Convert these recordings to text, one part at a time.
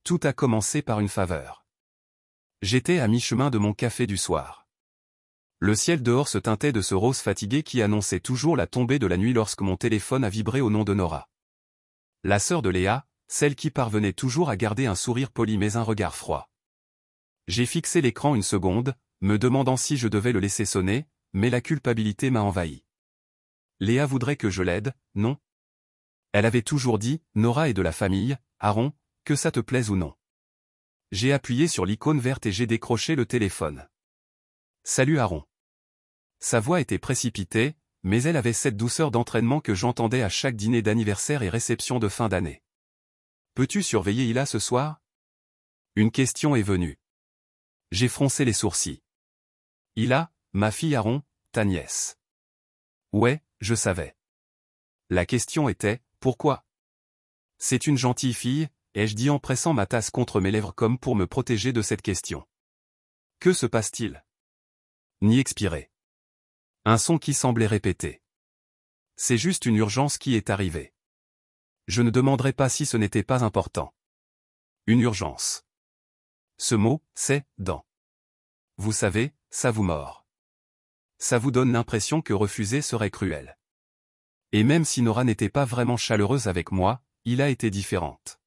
Tout a commencé par une faveur. J'étais à mi-chemin de mon café du soir. Le ciel dehors se teintait de ce rose fatigué qui annonçait toujours la tombée de la nuit lorsque mon téléphone a vibré au nom de Nora. La sœur de Léa, celle qui parvenait toujours à garder un sourire poli mais un regard froid. J'ai fixé l'écran une seconde, me demandant si je devais le laisser sonner, mais la culpabilité m'a envahi. Léa voudrait que je l'aide, non? Elle avait toujours dit, Nora est de la famille, Aaron, que ça te plaise ou non. J'ai appuyé sur l'icône verte et j'ai décroché le téléphone. Salut Aaron. Sa voix était précipitée, mais elle avait cette douceur d'entraînement que j'entendais à chaque dîner d'anniversaire et réception de fin d'année. Peux-tu surveiller Hila ce soir? Une question est venue. J'ai froncé les sourcils. Hila, ma fille Aaron, ta nièce. Ouais, je savais. La question était, pourquoi? C'est une gentille fille, ai-je dit en pressant ma tasse contre mes lèvres comme pour me protéger de cette question. Que se passe-t-il? Ni expirer. Un son qui semblait répéter. C'est juste une urgence qui est arrivée. Je ne demanderai pas si ce n'était pas important. Une urgence. Ce mot, c'est « dans ». Vous savez, ça vous mord. Ça vous donne l'impression que refuser serait cruel. Et même si Nora n'était pas vraiment chaleureuse avec moi, il a été différente.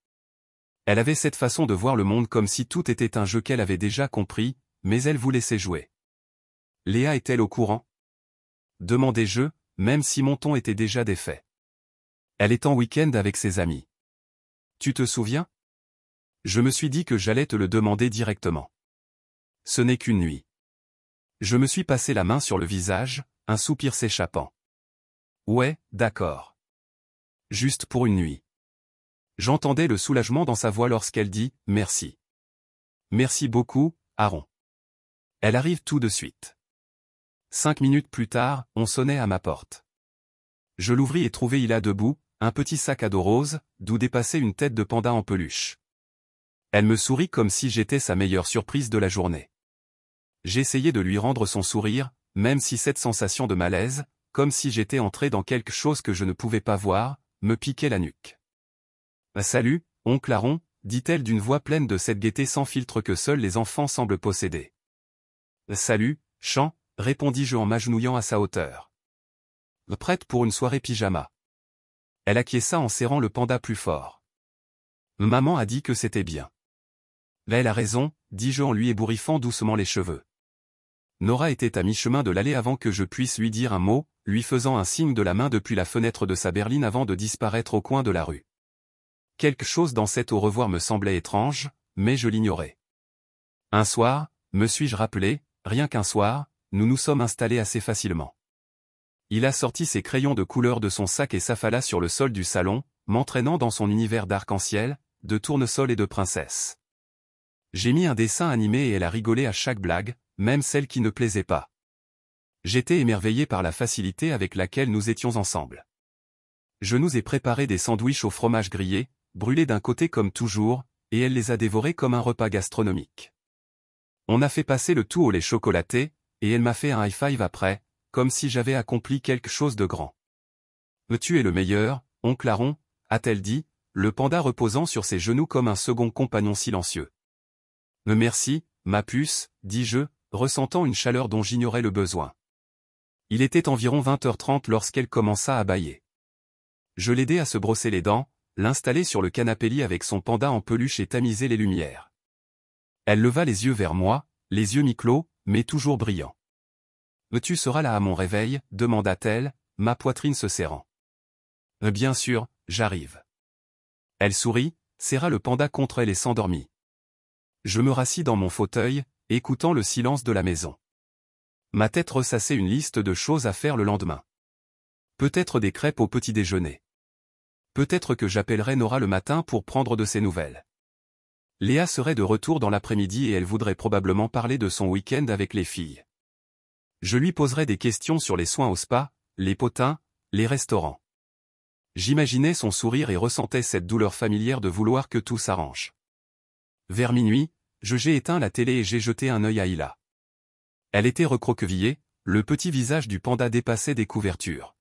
Elle avait cette façon de voir le monde comme si tout était un jeu qu'elle avait déjà compris, mais elle vous laissait jouer. Léa est-elle au courant? Demandai-je, même si mon ton était déjà défait. Elle est en week-end avec ses amis. Tu te souviens? Je me suis dit que j'allais te le demander directement. Ce n'est qu'une nuit. Je me suis passé la main sur le visage, un soupir s'échappant. Ouais, d'accord. Juste pour une nuit. J'entendais le soulagement dans sa voix lorsqu'elle dit « Merci. Merci beaucoup, Aaron. » Elle arrive tout de suite. 5 minutes plus tard, on sonnait à ma porte. Je l'ouvris et trouvai Hila debout, un petit sac à dos rose, d'où dépassait une tête de panda en peluche. Elle me sourit comme si j'étais sa meilleure surprise de la journée. J'essayais de lui rendre son sourire, même si cette sensation de malaise, comme si j'étais entré dans quelque chose que je ne pouvais pas voir, me piquait la nuque. « Salut, oncle Aaron », dit-elle d'une voix pleine de cette gaieté sans filtre que seuls les enfants semblent posséder. « Salut, Chan », répondis-je en m'agenouillant à sa hauteur. « Prête pour une soirée pyjama ». Elle acquiesça en serrant le panda plus fort. « Maman a dit que c'était bien. » « Elle a raison, dis-je en lui ébouriffant doucement les cheveux. Nora était à mi-chemin de l'allée avant que je puisse lui dire un mot, lui faisant un signe de la main depuis la fenêtre de sa berline avant de disparaître au coin de la rue. Quelque chose dans cet au revoir me semblait étrange, mais je l'ignorais. Un soir, me suis-je rappelé, rien qu'un soir, nous nous sommes installés assez facilement. Il a sorti ses crayons de couleur de son sac et s'affala sur le sol du salon, m'entraînant dans son univers d'arc-en-ciel, de tournesol et de princesse. J'ai mis un dessin animé et elle a rigolé à chaque blague, même celle qui ne plaisait pas. J'étais émerveillé par la facilité avec laquelle nous étions ensemble. Je nous ai préparé des sandwichs au fromage grillé, brûlés d'un côté comme toujours, et elle les a dévorés comme un repas gastronomique. On a fait passer le tout au lait chocolaté, et elle m'a fait un high-five après, comme si j'avais accompli quelque chose de grand. « Tu es le meilleur, oncle Aaron », a-t-elle dit, le panda reposant sur ses genoux comme un second compagnon silencieux. « Merci, ma puce », dis-je, ressentant une chaleur dont j'ignorais le besoin. Il était environ 20h30 lorsqu'elle commença à bâiller. Je l'aidai à se brosser les dents, l'installer sur le canapé-lit avec son panda en peluche et tamiser les lumières. Elle leva les yeux vers moi, les yeux mi-clos, mais toujours brillants. « Tu seras là à mon réveil ?» demanda-t-elle, ma poitrine se serrant. « Bien sûr, j'arrive. » Elle sourit, serra le panda contre elle et s'endormit. Je me rassis dans mon fauteuil, écoutant le silence de la maison. Ma tête ressassait une liste de choses à faire le lendemain. Peut-être des crêpes au petit déjeuner. Peut-être que j'appellerai Nora le matin pour prendre de ses nouvelles. Léa serait de retour dans l'après-midi et elle voudrait probablement parler de son week-end avec les filles. Je lui poserai des questions sur les soins au spa, les potins, les restaurants. J'imaginais son sourire et ressentais cette douleur familière de vouloir que tout s'arrange. Vers minuit, j'ai éteint la télé et j'ai jeté un œil à Hila. Elle était recroquevillée, le petit visage du panda dépassait des couvertures.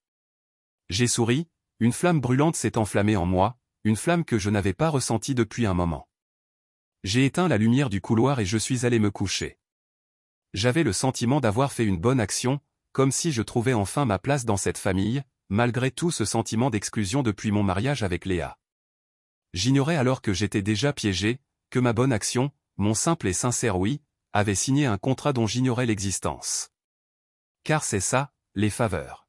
J'ai souri, une flamme brûlante s'est enflammée en moi, une flamme que je n'avais pas ressentie depuis un moment. J'ai éteint la lumière du couloir et je suis allé me coucher. J'avais le sentiment d'avoir fait une bonne action, comme si je trouvais enfin ma place dans cette famille, malgré tout ce sentiment d'exclusion depuis mon mariage avec Léa. J'ignorais alors que j'étais déjà piégé, que ma bonne action, mon simple et sincère oui, avait signé un contrat dont j'ignorais l'existence. Car c'est ça, les faveurs.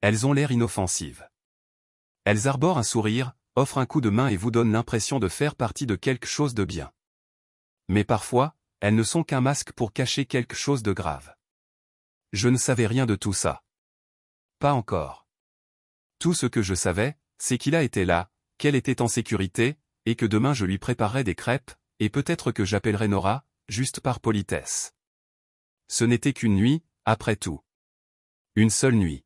Elles ont l'air inoffensives. Elles arborent un sourire, offrent un coup de main et vous donnent l'impression de faire partie de quelque chose de bien. Mais parfois, elles ne sont qu'un masque pour cacher quelque chose de grave. Je ne savais rien de tout ça. Pas encore. Tout ce que je savais, c'est qu'il a été là, qu'elle était en sécurité, et que demain je lui préparerais des crêpes, et peut-être que j'appellerais Nora, juste par politesse. Ce n'était qu'une nuit, après tout. Une seule nuit.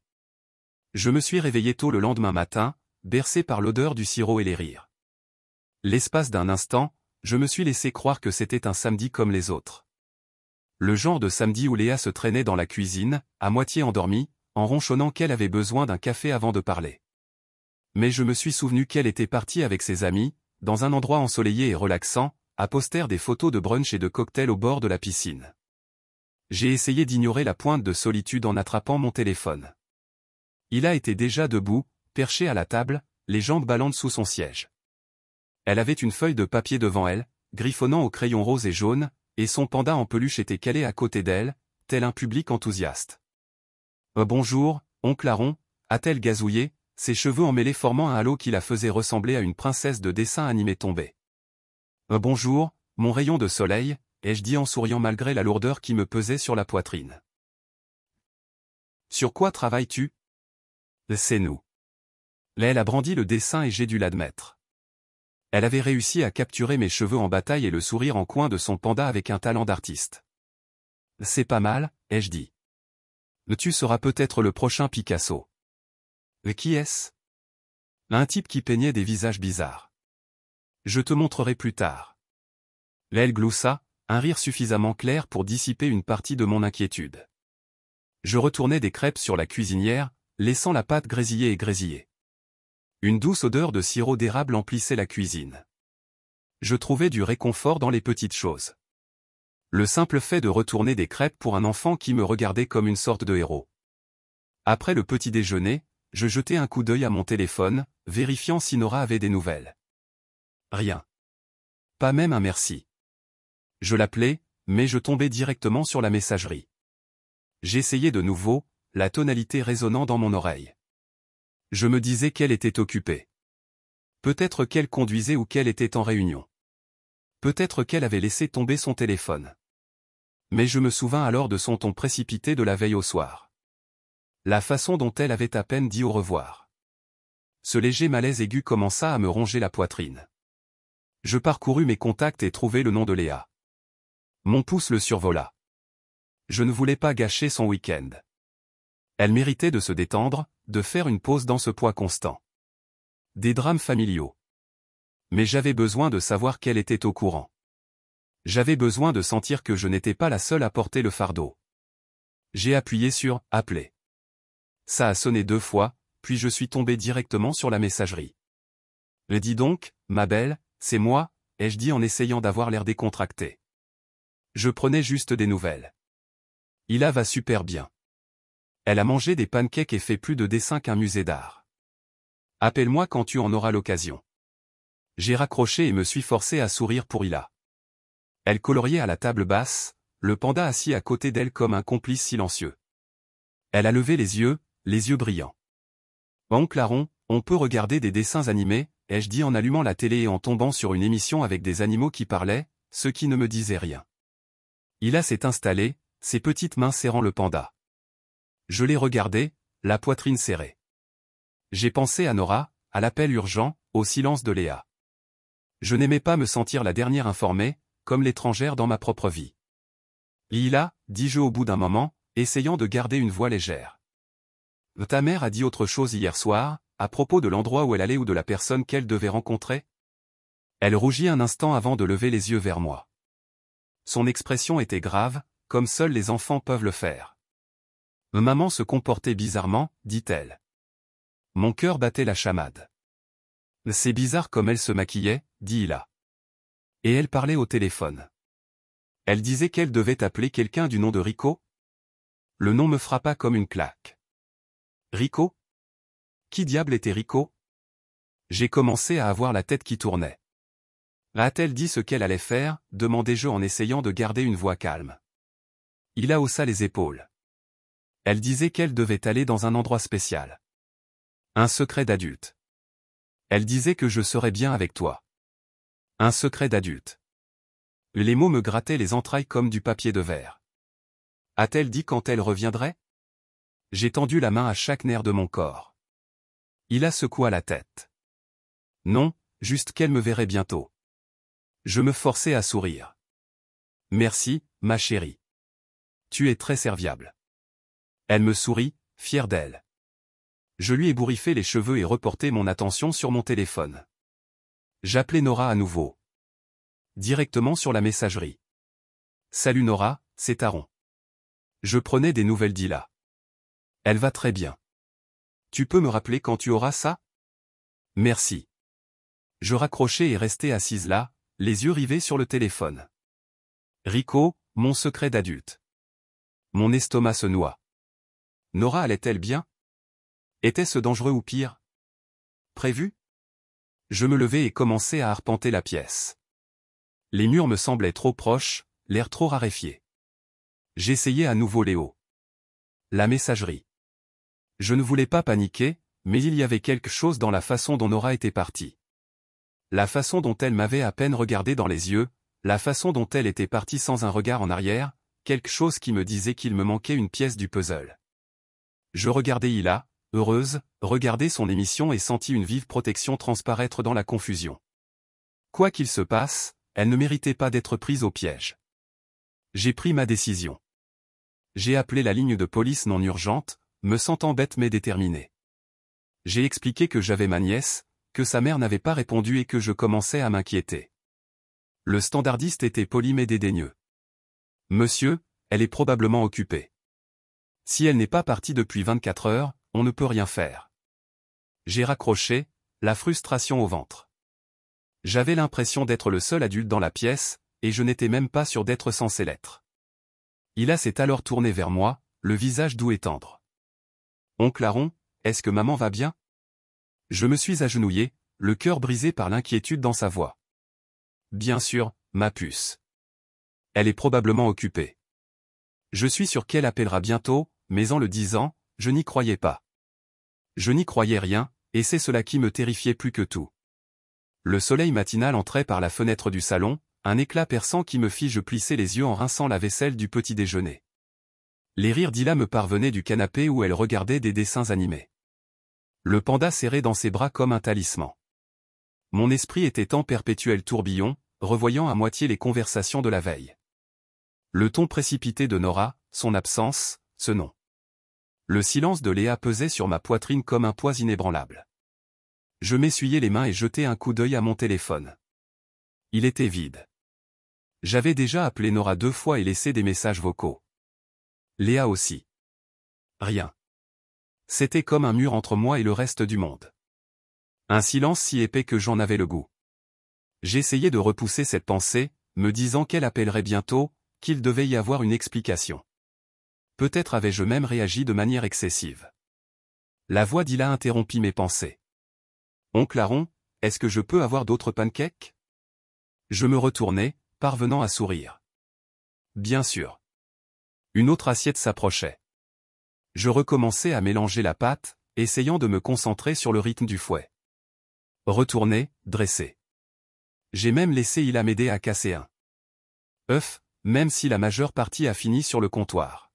Je me suis réveillé tôt le lendemain matin, bercé par l'odeur du sirop et les rires. L'espace d'un instant, je me suis laissé croire que c'était un samedi comme les autres. Le genre de samedi où Léa se traînait dans la cuisine, à moitié endormie, en ronchonnant qu'elle avait besoin d'un café avant de parler. Mais je me suis souvenu qu'elle était partie avec ses amis, dans un endroit ensoleillé et relaxant, à poster des photos de brunch et de cocktails au bord de la piscine. J'ai essayé d'ignorer la pointe de solitude en attrapant mon téléphone. Il a été déjà debout, perché à la table, les jambes ballantes sous son siège. Elle avait une feuille de papier devant elle, griffonnant au crayon rose et jaune, et son panda en peluche était calé à côté d'elle, tel un public enthousiaste. « Bonjour, oncle Aaron » a-t-elle gazouillé, ses cheveux emmêlés formant un halo qui la faisait ressembler à une princesse de dessin animé tombée. « Bonjour, mon rayon de soleil » ai-je dit en souriant malgré la lourdeur qui me pesait sur la poitrine. « Sur quoi travailles-tu » ? C'est nous. Elle a brandi le dessin et j'ai dû l'admettre. Elle avait réussi à capturer mes cheveux en bataille et le sourire en coin de son panda avec un talent d'artiste. « C'est pas mal, ai-je dit. Tu seras peut-être le prochain Picasso. » Qui est-ce ? Un type qui peignait des visages bizarres. Je te montrerai plus tard. Elle gloussa, un rire suffisamment clair pour dissiper une partie de mon inquiétude. Je retournai des crêpes sur la cuisinière, laissant la pâte grésiller et grésiller. Une douce odeur de sirop d'érable emplissait la cuisine. Je trouvais du réconfort dans les petites choses. Le simple fait de retourner des crêpes pour un enfant qui me regardait comme une sorte de héros. Après le petit déjeuner, je jetai un coup d'œil à mon téléphone, vérifiant si Nora avait des nouvelles. Rien. Pas même un merci. Je l'appelais, mais je tombais directement sur la messagerie. J'essayais de nouveau, la tonalité résonnant dans mon oreille. Je me disais qu'elle était occupée. Peut-être qu'elle conduisait ou qu'elle était en réunion. Peut-être qu'elle avait laissé tomber son téléphone. Mais je me souvins alors de son ton précipité de la veille au soir. La façon dont elle avait à peine dit au revoir. Ce léger malaise aigu commença à me ronger la poitrine. Je parcourus mes contacts et trouvai le nom de Léa. Mon pouce le survola. Je ne voulais pas gâcher son week-end. Elle méritait de se détendre, de faire une pause dans ce poids constant. Des drames familiaux. Mais j'avais besoin de savoir qu'elle était au courant. J'avais besoin de sentir que je n'étais pas la seule à porter le fardeau. J'ai appuyé sur « Appeler ». Ça a sonné 2 fois, puis je suis tombé directement sur la messagerie. « Dis donc, ma belle, c'est moi » ai-je dit en essayant d'avoir l'air décontracté. Je prenais juste des nouvelles. Ila va super bien. Elle a mangé des pancakes et fait plus de dessins qu'un musée d'art. Appelle-moi quand tu en auras l'occasion. J'ai raccroché et me suis forcé à sourire pour Ila. Elle coloriait à la table basse, le panda assis à côté d'elle comme un complice silencieux. Elle a levé les yeux brillants. « Oncle Aaron, on peut regarder des dessins animés » ai-je dit en allumant la télé et en tombant sur une émission avec des animaux qui parlaient, ce qui ne me disait rien. Ila s'est installée, ses petites mains serrant le panda. Je l'ai regardé, la poitrine serrée. J'ai pensé à Nora, à l'appel urgent, au silence de Léa. Je n'aimais pas me sentir la dernière informée, comme l'étrangère dans ma propre vie. Ila, dis-je au bout d'un moment, essayant de garder une voix légère. Ta mère a dit autre chose hier soir, à propos de l'endroit où elle allait ou de la personne qu'elle devait rencontrer ? Elle rougit un instant avant de lever les yeux vers moi. Son expression était grave, comme seuls les enfants peuvent le faire. Maman se comportait bizarrement, dit-elle. Mon cœur battait la chamade. C'est bizarre comme elle se maquillait, dit Ila. Et elle parlait au téléphone. Elle disait qu'elle devait appeler quelqu'un du nom de Rico. Le nom me frappa comme une claque. Rico? Qui diable était Rico? J'ai commencé à avoir la tête qui tournait. A-t-elle dit ce qu'elle allait faire, demandai-je en essayant de garder une voix calme. Il haussa les épaules. Elle disait qu'elle devait aller dans un endroit spécial. Un secret d'adulte. Elle disait que je serais bien avec toi. Un secret d'adulte. Les mots me grattaient les entrailles comme du papier de verre. A-t-elle dit quand elle reviendrait? J'ai tendu la main à chaque nerf de mon corps. Il secoua la tête. Non, juste qu'elle me verrait bientôt. Je me forçai à sourire. Merci, ma chérie. Tu es très serviable. Elle me sourit, fière d'elle. Je lui ébouriffai les cheveux et reportai mon attention sur mon téléphone. J'appelai Nora à nouveau. Directement sur la messagerie. Salut Nora, c'est Taron. Je prenais des nouvelles d'Hila. Elle va très bien. Tu peux me rappeler quand tu auras ça? Merci. Je raccrochai et restai assise là, les yeux rivés sur le téléphone. Rico, mon secret d'adulte. Mon estomac se noie. Nora allait-elle bien? Était-ce dangereux ou pire? Prévu? Je me levai et commençai à arpenter la pièce. Les murs me semblaient trop proches, l'air trop raréfié. J'essayai à nouveau Léo. La messagerie. Je ne voulais pas paniquer, mais il y avait quelque chose dans la façon dont Nora était partie. La façon dont elle m'avait à peine regardé dans les yeux, la façon dont elle était partie sans un regard en arrière, quelque chose qui me disait qu'il me manquait une pièce du puzzle. Je regardai Hila, heureuse, regardai son émission et sentis une vive protection transparaître dans la confusion. Quoi qu'il se passe, elle ne méritait pas d'être prise au piège. J'ai pris ma décision. J'ai appelé la ligne de police non urgente, me sentant bête mais déterminée. J'ai expliqué que j'avais ma nièce, que sa mère n'avait pas répondu et que je commençais à m'inquiéter. Le standardiste était poli mais dédaigneux. Monsieur, elle est probablement occupée. Si elle n'est pas partie depuis 24 heures, on ne peut rien faire. J'ai raccroché, la frustration au ventre. J'avais l'impression d'être le seul adulte dans la pièce, et je n'étais même pas sûr d'être censé l'être. Hila s'est alors tourné vers moi, le visage doux et tendre. Oncle Aaron, est-ce que maman va bien? Je me suis agenouillé, le cœur brisé par l'inquiétude dans sa voix. Bien sûr, ma puce. Elle est probablement occupée. Je suis sûr qu'elle appellera bientôt, mais en le disant, je n'y croyais pas. Je n'y croyais rien, et c'est cela qui me terrifiait plus que tout. Le soleil matinal entrait par la fenêtre du salon, un éclat perçant qui me fit je plisser les yeux en rinçant la vaisselle du petit déjeuner. Les rires d'Hila me parvenaient du canapé où elle regardait des dessins animés. Le panda serré dans ses bras comme un talisman. Mon esprit était en perpétuel tourbillon, revoyant à moitié les conversations de la veille. Le ton précipité de Nora, son absence, ce nom. Le silence de Léa pesait sur ma poitrine comme un poids inébranlable. Je m'essuyai les mains et jetai un coup d'œil à mon téléphone. Il était vide. J'avais déjà appelé Nora 2 fois et laissé des messages vocaux. Léa aussi. Rien. C'était comme un mur entre moi et le reste du monde. Un silence si épais que j'en avais le goût. J'essayais de repousser cette pensée, me disant qu'elle appellerait bientôt, qu'il devait y avoir une explication. Peut-être avais-je même réagi de manière excessive. La voix d'Hila interrompit mes pensées. Oncle Aaron, est-ce que je peux avoir d'autres pancakes? Je me retournai, parvenant à sourire. Bien sûr. Une autre assiette s'approchait. Je recommençai à mélanger la pâte, essayant de me concentrer sur le rythme du fouet. Retourné, dressé. J'ai même laissé Hila m'aider à casser un œuf, même si la majeure partie a fini sur le comptoir.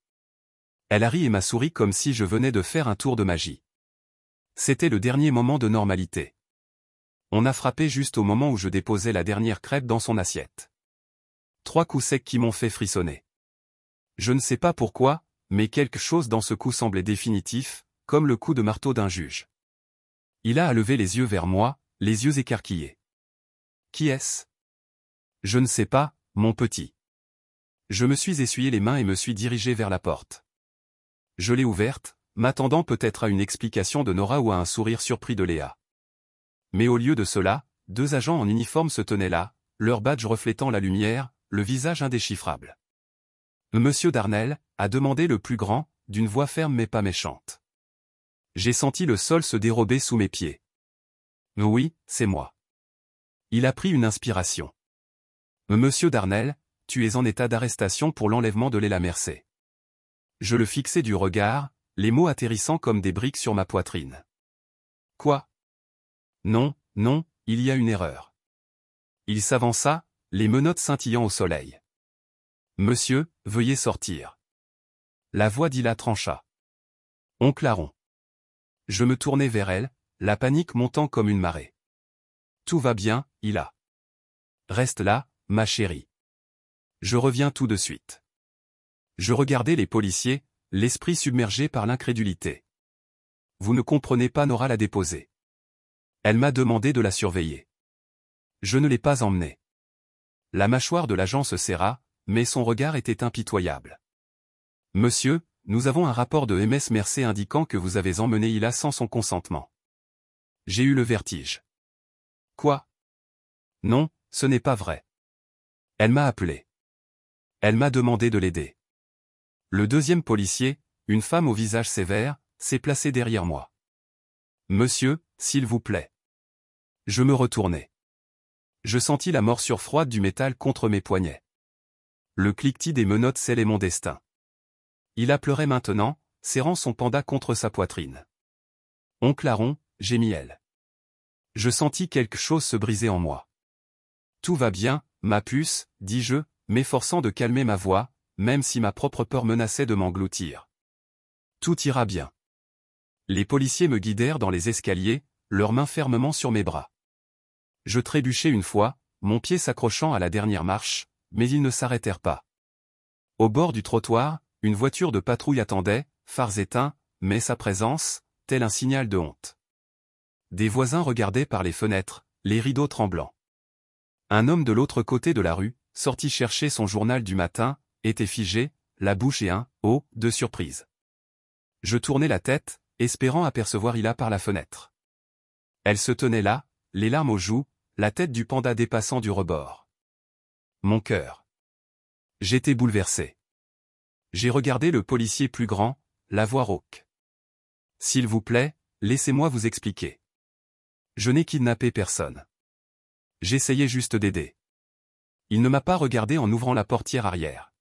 Elle a ri et m'a souri comme si je venais de faire un tour de magie. C'était le dernier moment de normalité. On a frappé juste au moment où je déposais la dernière crêpe dans son assiette. 3 coups secs qui m'ont fait frissonner. Je ne sais pas pourquoi, mais quelque chose dans ce coup semblait définitif, comme le coup de marteau d'un juge. Il a levé les yeux vers moi, les yeux écarquillés. Qui est-ce? Je ne sais pas, mon petit. Je me suis essuyé les mains et me suis dirigé vers la porte. Je l'ai ouverte, m'attendant peut-être à une explication de Nora ou à un sourire surpris de Léa. Mais au lieu de cela, 2 agents en uniforme se tenaient là, leur badge reflétant la lumière, le visage indéchiffrable. Monsieur Darnel, a demandé le plus grand, d'une voix ferme mais pas méchante. J'ai senti le sol se dérober sous mes pieds. Oui, c'est moi. Il a pris une inspiration. Monsieur Darnel, tu es en état d'arrestation pour l'enlèvement de Léla Mercé. Je le fixais du regard, les mots atterrissant comme des briques sur ma poitrine. Quoi? Non, non, il y a une erreur. Il s'avança, les menottes scintillant au soleil. Monsieur, veuillez sortir. La voix d'Hila trancha. Oncle Aaron. Je me tournai vers elle, la panique montant comme une marée. Tout va bien, Hila. Reste là, ma chérie. Je reviens tout de suite. Je regardais les policiers, l'esprit submergé par l'incrédulité. Vous ne comprenez pas, Nora l'a déposée. Elle m'a demandé de la surveiller. Je ne l'ai pas emmenée. La mâchoire de l'agent se serra, mais son regard était impitoyable. Monsieur, nous avons un rapport de MS Mercé indiquant que vous avez emmené Hila sans son consentement. J'ai eu le vertige. Quoi? Non, ce n'est pas vrai. Elle m'a appelé. Elle m'a demandé de l'aider. Le deuxième policier, une femme au visage sévère, s'est placé derrière moi. Monsieur, s'il vous plaît. Je me retournai. Je sentis la morsure froide du métal contre mes poignets. Le cliquetis des menottes scellait mon destin. Il pleurait maintenant, serrant son panda contre sa poitrine. Oncle Aaron, gémit elle. Je sentis quelque chose se briser en moi. Tout va bien, ma puce, dis-je, m'efforçant de calmer ma voix, même si ma propre peur menaçait de m'engloutir. Tout ira bien. Les policiers me guidèrent dans les escaliers, leurs mains fermement sur mes bras. Je trébuchai une fois, mon pied s'accrochant à la dernière marche, mais ils ne s'arrêtèrent pas. Au bord du trottoir, une voiture de patrouille attendait, phares éteints, mais sa présence, tel un signal de honte. Des voisins regardaient par les fenêtres, les rideaux tremblants. Un homme de l'autre côté de la rue, sorti chercher son journal du matin, était figé, la bouche et un « oh » de surprise. Je tournai la tête, espérant apercevoir Hila par la fenêtre. Elle se tenait là, les larmes aux joues, la tête du panda dépassant du rebord. Mon cœur. J'étais bouleversé. J'ai regardé le policier plus grand, la voix rauque. S'il vous plaît, laissez-moi vous expliquer. Je n'ai kidnappé personne. J'essayais juste d'aider. Il ne m'a pas regardé en ouvrant la portière arrière.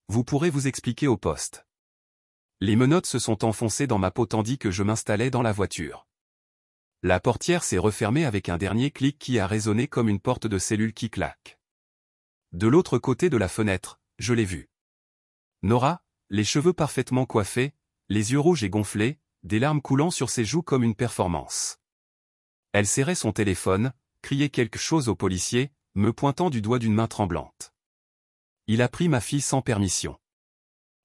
Vous pourrez vous expliquer au poste. Les menottes se sont enfoncées dans ma peau tandis que je m'installais dans la voiture. La portière s'est refermée avec un dernier clic qui a résonné comme une porte de cellule qui claque. De l'autre côté de la fenêtre, je l'ai vue. Nora, les cheveux parfaitement coiffés, les yeux rouges et gonflés, des larmes coulant sur ses joues comme une performance. Elle serrait son téléphone, criait quelque chose au policier, me pointant du doigt d'une main tremblante. Il a pris ma fille sans permission.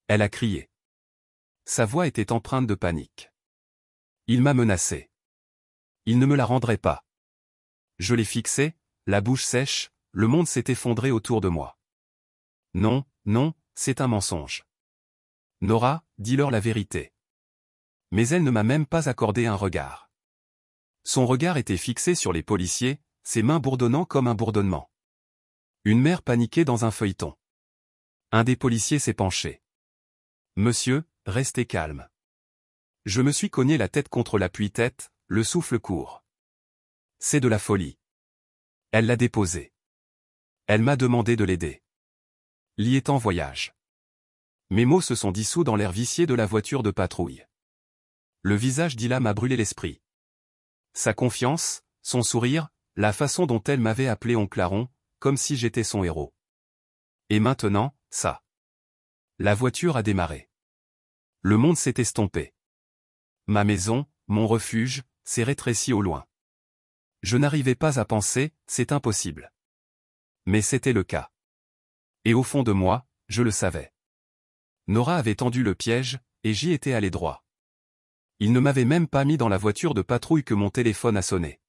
Elle a crié. Sa voix était empreinte de panique. Il m'a menacé. Il ne me la rendrait pas. Je l'ai fixé, la bouche sèche, le monde s'est effondré autour de moi. Non, non, c'est un mensonge. Nora, dis-leur la vérité. Mais elle ne m'a même pas accordé un regard. Son regard était fixé sur les policiers, ses mains bourdonnant comme un bourdonnement. Une mère paniquée dans un feuilleton. Un des policiers s'est penché. Monsieur, restez calme. Je me suis cogné la tête contre l'appui-tête, le souffle court. C'est de la folie. Elle l'a déposé. Elle m'a demandé de l'aider. L'y est en voyage. Mes mots se sont dissous dans l'air vicié de la voiture de patrouille. Le visage d'Hila m'a brûlé l'esprit. Sa confiance, son sourire, la façon dont elle m'avait appelé oncle Aaron, comme si j'étais son héros. Et maintenant, ça. La voiture a démarré. Le monde s'est estompé. Ma maison, mon refuge, s'est rétréci au loin. Je n'arrivais pas à penser, c'est impossible. Mais c'était le cas. Et au fond de moi, je le savais. Nora avait tendu le piège, et j'y étais allé droit. Il ne m'avait même pas mis dans la voiture de patrouille que mon téléphone a sonné.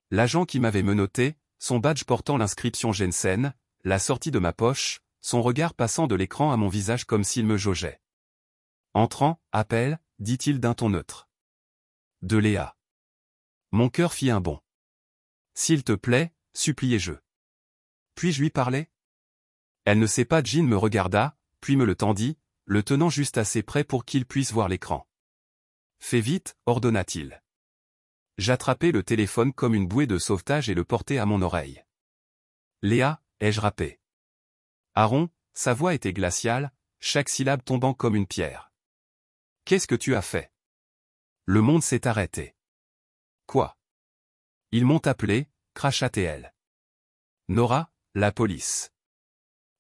L'agent qui m'avait menotté, son badge portant l'inscription Jensen, la sortie de ma poche, son regard passant de l'écran à mon visage comme s'il me jaugeait. Entrant, appel, dit-il d'un ton neutre. De Léa. Mon cœur fit un bond. S'il te plaît, suppliai-je. Puis-je lui parler? Elle ne sait pas. Jean me regarda, puis me le tendit, le tenant juste assez près pour qu'il puisse voir l'écran. Fais vite, ordonna-t-il. J'attrapai le téléphone comme une bouée de sauvetage et le portai à mon oreille. Léa, ai-je râpé. Aaron, sa voix était glaciale, chaque syllabe tombant comme une pierre. Qu'est-ce que tu as fait? Le monde s'est arrêté. Quoi? Ils m'ont appelé, cracha-t-elle. Nora, la police.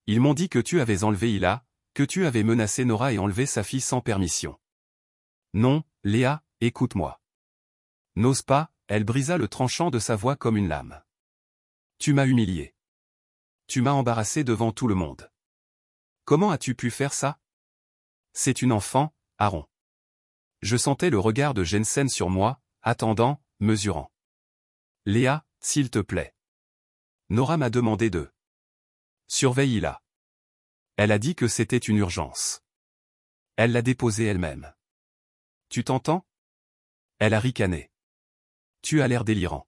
Ils m'ont dit que tu avais enlevé Hila, que tu avais menacé Nora et enlevé sa fille sans permission. Non, Léa, écoute-moi. N'ose pas, elle brisa le tranchant de sa voix comme une lame. Tu m'as humilié. Tu m'as embarrassé devant tout le monde. Comment as-tu pu faire ça? C'est une enfant, Aaron. Je sentais le regard de Jensen sur moi, attendant, mesurant. Léa, s'il te plaît. Nora m'a demandé de surveiller là. Elle a dit que c'était une urgence. Elle l'a déposée elle-même. Tu t'entends? Elle a ricané. Tu as l'air délirant.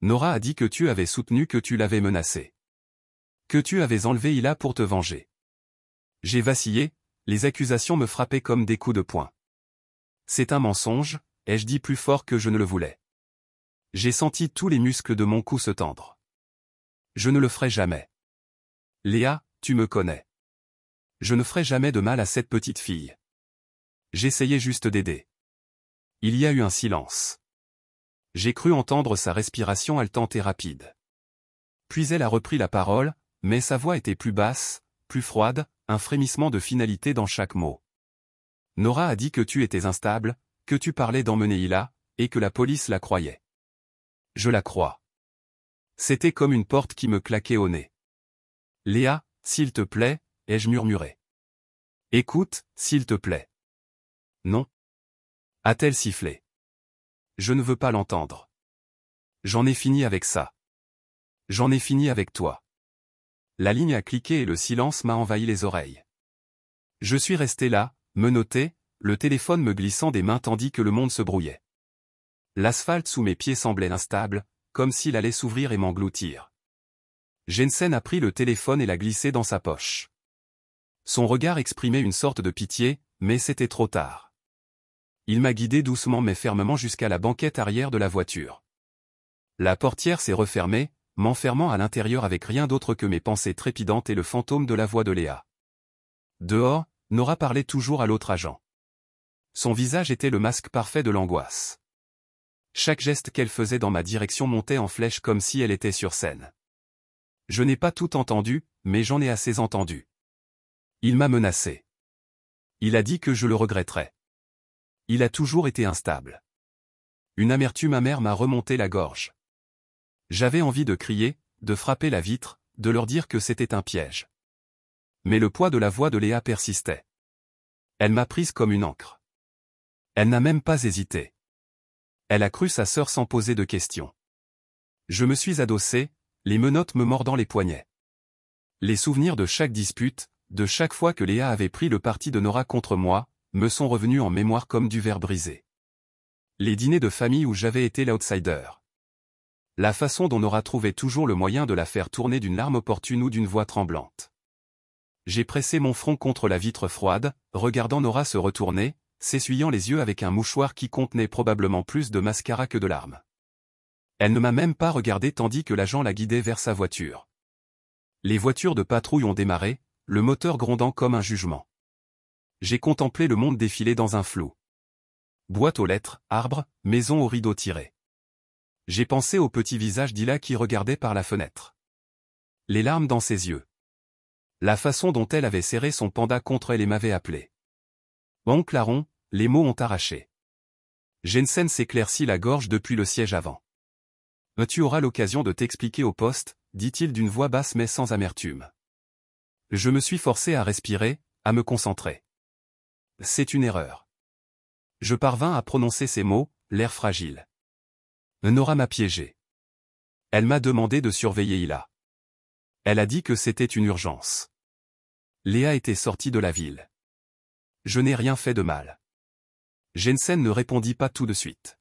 Nora a dit que tu avais soutenu que tu l'avais menacée. Que tu avais enlevé Hila pour te venger. J'ai vacillé, les accusations me frappaient comme des coups de poing. C'est un mensonge, ai-je dit plus fort que je ne le voulais. J'ai senti tous les muscles de mon cou se tendre. Je ne le ferai jamais. Léa, tu me connais. Je ne ferai jamais de mal à cette petite fille. J'essayais juste d'aider. Il y a eu un silence. J'ai cru entendre sa respiration haletante et rapide. Puis elle a repris la parole, mais sa voix était plus basse, plus froide, un frémissement de finalité dans chaque mot. Nora a dit que tu étais instable, que tu parlais d'emmener Hila, et que la police la croyait. Je la crois. C'était comme une porte qui me claquait au nez. Léa, s'il te plaît, ai-je murmuré. Écoute, s'il te plaît. Non. A-t-elle sifflé? Je ne veux pas l'entendre. J'en ai fini avec ça. J'en ai fini avec toi. La ligne a cliqué et le silence m'a envahi les oreilles. Je suis resté là, menotté, le téléphone me glissant des mains tandis que le monde se brouillait. L'asphalte sous mes pieds semblait instable, comme s'il allait s'ouvrir et m'engloutir. Jensen a pris le téléphone et l'a glissé dans sa poche. Son regard exprimait une sorte de pitié, mais c'était trop tard. Il m'a guidé doucement mais fermement jusqu'à la banquette arrière de la voiture. La portière s'est refermée, m'enfermant à l'intérieur avec rien d'autre que mes pensées trépidantes et le fantôme de la voix de Léa. Dehors, Nora parlait toujours à l'autre agent. Son visage était le masque parfait de l'angoisse. Chaque geste qu'elle faisait dans ma direction montait en flèche comme si elle était sur scène. Je n'ai pas tout entendu, mais j'en ai assez entendu. Il m'a menacé. Il a dit que je le regretterais. Il a toujours été instable. Une amertume amère m'a remonté la gorge. J'avais envie de crier, de frapper la vitre, de leur dire que c'était un piège. Mais le poids de la voix de Léa persistait. Elle m'a prise comme une ancre. Elle n'a même pas hésité. Elle a cru sa sœur sans poser de questions. Je me suis adossé, les menottes me mordant les poignets. Les souvenirs de chaque dispute, de chaque fois que Léa avait pris le parti de Nora contre moi, me sont revenus en mémoire comme du verre brisé. Les dîners de famille où j'avais été l'outsider. La façon dont Nora trouvait toujours le moyen de la faire tourner d'une larme opportune ou d'une voix tremblante. J'ai pressé mon front contre la vitre froide, regardant Nora se retourner, s'essuyant les yeux avec un mouchoir qui contenait probablement plus de mascara que de larmes. Elle ne m'a même pas regardé tandis que l'agent la guidait vers sa voiture. Les voitures de patrouille ont démarré, le moteur grondant comme un jugement. J'ai contemplé le monde défiler dans un flou. Boîte aux lettres, arbres, maison aux rideaux tirés. J'ai pensé au petit visage d'Hila qui regardait par la fenêtre. Les larmes dans ses yeux. La façon dont elle avait serré son panda contre elle et m'avait appelé. Oncle Aaron, les mots ont arraché. Jensen s'éclaircit la gorge depuis le siège avant. Tu auras l'occasion de t'expliquer au poste, dit-il d'une voix basse mais sans amertume. Je me suis forcé à respirer, à me concentrer. C'est une erreur. Je parvins à prononcer ces mots, l'air fragile. Nora m'a piégé. Elle m'a demandé de surveiller Hila. Elle a dit que c'était une urgence. Léa était sortie de la ville. Je n'ai rien fait de mal. Jensen ne répondit pas tout de suite.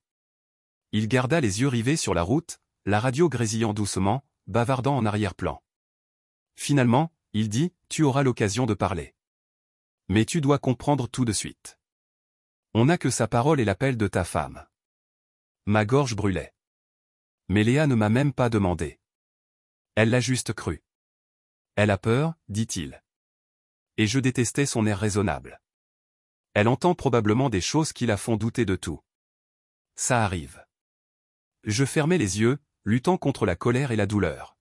Il garda les yeux rivés sur la route, la radio grésillant doucement, bavardant en arrière-plan. Finalement, il dit, tu auras l'occasion de parler. Mais tu dois comprendre tout de suite. On n'a que sa parole et l'appel de ta femme. Ma gorge brûlait. Mais Léa ne m'a même pas demandé. Elle l'a juste cru. Elle a peur, dit-il. Et je détestais son air raisonnable. Elle entend probablement des choses qui la font douter de tout. Ça arrive. Je fermais les yeux, luttant contre la colère et la douleur.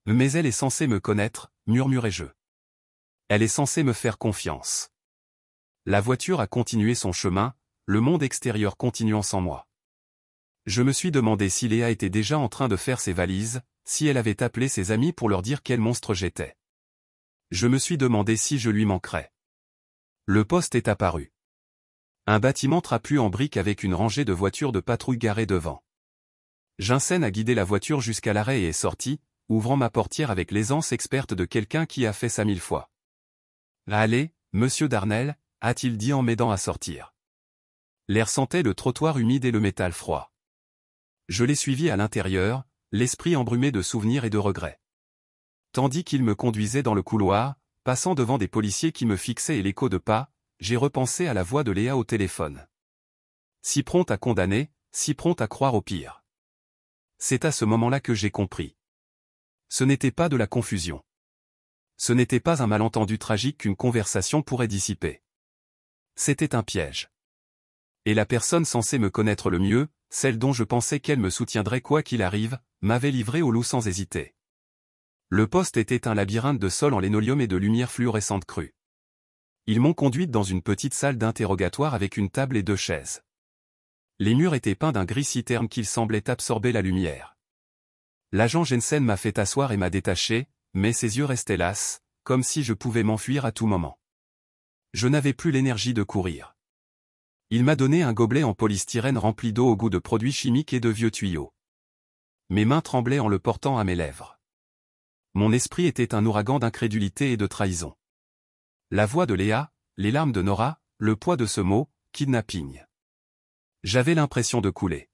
Mais elle est censée me connaître, murmurai-je. Elle est censée me faire confiance. La voiture a continué son chemin, le monde extérieur continuant sans moi. Je me suis demandé si Léa était déjà en train de faire ses valises, si elle avait appelé ses amis pour leur dire quel monstre j'étais. Je me suis demandé si je lui manquerais. Le poste est apparu. Un bâtiment trapu en briques avec une rangée de voitures de patrouille garées devant. Jinsen a guidé la voiture jusqu'à l'arrêt et est sorti, ouvrant ma portière avec l'aisance experte de quelqu'un qui a fait ça 1000 fois. « Allez, monsieur Darnell », a-t-il dit en m'aidant à sortir. L'air sentait le trottoir humide et le métal froid. Je l'ai suivi à l'intérieur, l'esprit embrumé de souvenirs et de regrets. Tandis qu'il me conduisait dans le couloir, passant devant des policiers qui me fixaient et l'écho de pas, j'ai repensé à la voix de Léa au téléphone. Si prompte à condamner, si prompte à croire au pire. C'est à ce moment-là que j'ai compris. Ce n'était pas de la confusion. Ce n'était pas un malentendu tragique qu'une conversation pourrait dissiper. C'était un piège. Et la personne censée me connaître le mieux, celle dont je pensais qu'elle me soutiendrait quoi qu'il arrive, m'avait livré au loup sans hésiter. Le poste était un labyrinthe de sol en linoleum et de lumière fluorescente crue. Ils m'ont conduite dans une petite salle d'interrogatoire avec une table et 2 chaises. Les murs étaient peints d'un gris si terne qu'il semblait absorber la lumière. L'agent Jensen m'a fait asseoir et m'a détaché, mais ses yeux restaient lasses, comme si je pouvais m'enfuir à tout moment. Je n'avais plus l'énergie de courir. Il m'a donné un gobelet en polystyrène rempli d'eau au goût de produits chimiques et de vieux tuyaux. Mes mains tremblaient en le portant à mes lèvres. Mon esprit était un ouragan d'incrédulité et de trahison. La voix de Léa, les larmes de Nora, le poids de ce mot, kidnapping. J'avais l'impression de couler.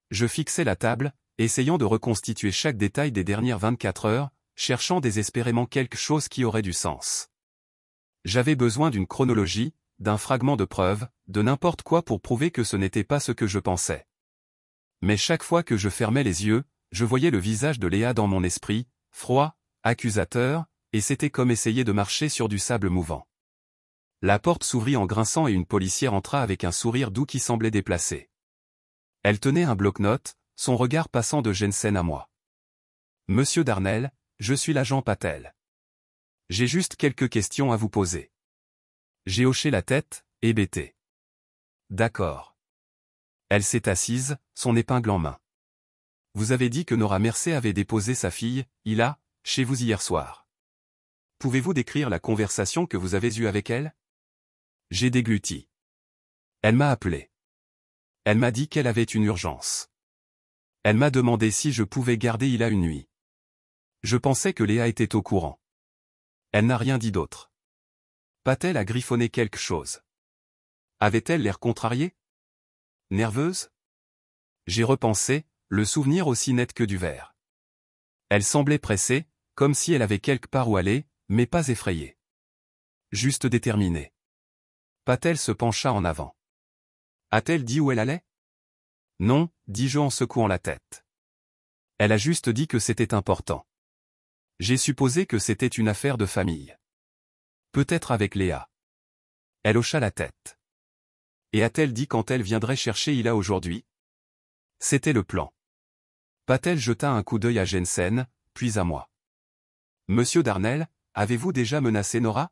Je fixais la table, essayant de reconstituer chaque détail des dernières 24 heures, cherchant désespérément quelque chose qui aurait du sens. J'avais besoin d'une chronologie, d'un fragment de preuve, de n'importe quoi pour prouver que ce n'était pas ce que je pensais. Mais chaque fois que je fermais les yeux, je voyais le visage de Léa dans mon esprit, froid, accusateur, et c'était comme essayer de marcher sur du sable mouvant. La porte s'ouvrit en grinçant et une policière entra avec un sourire doux qui semblait déplacé. Elle tenait un bloc-notes, son regard passant de Jensen à moi. « Monsieur Darnell, je suis l'agent Patel. J'ai juste quelques questions à vous poser. » J'ai hoché la tête, hébété. « D'accord. » Elle s'est assise, son épingle en main. « Vous avez dit que Nora Mercer avait déposé sa fille, Hila, chez vous hier soir. Pouvez-vous décrire la conversation que vous avez eue avec elle ? » J'ai dégluti. Elle m'a appelé. Elle m'a dit qu'elle avait une urgence. Elle m'a demandé si je pouvais garder Hila une nuit. Je pensais que Léa était au courant. Elle n'a rien dit d'autre. Patel a griffonné quelque chose. Avait-elle l'air contrariée ? Nerveuse ? J'ai repensé, le souvenir aussi net que du verre. Elle semblait pressée, comme si elle avait quelque part où aller, mais pas effrayée. Juste déterminée. Patel se pencha en avant. A-t-elle dit où elle allait ? Non, dis-je en secouant la tête. Elle a juste dit que c'était important. J'ai supposé que c'était une affaire de famille. Peut-être avec Léa. Elle hocha la tête. Et a-t-elle dit quand elle viendrait chercher Hila aujourd'hui ? C'était le plan. Patel jeta un coup d'œil à Jensen, puis à moi. Monsieur Darnell, avez-vous déjà menacé Nora ?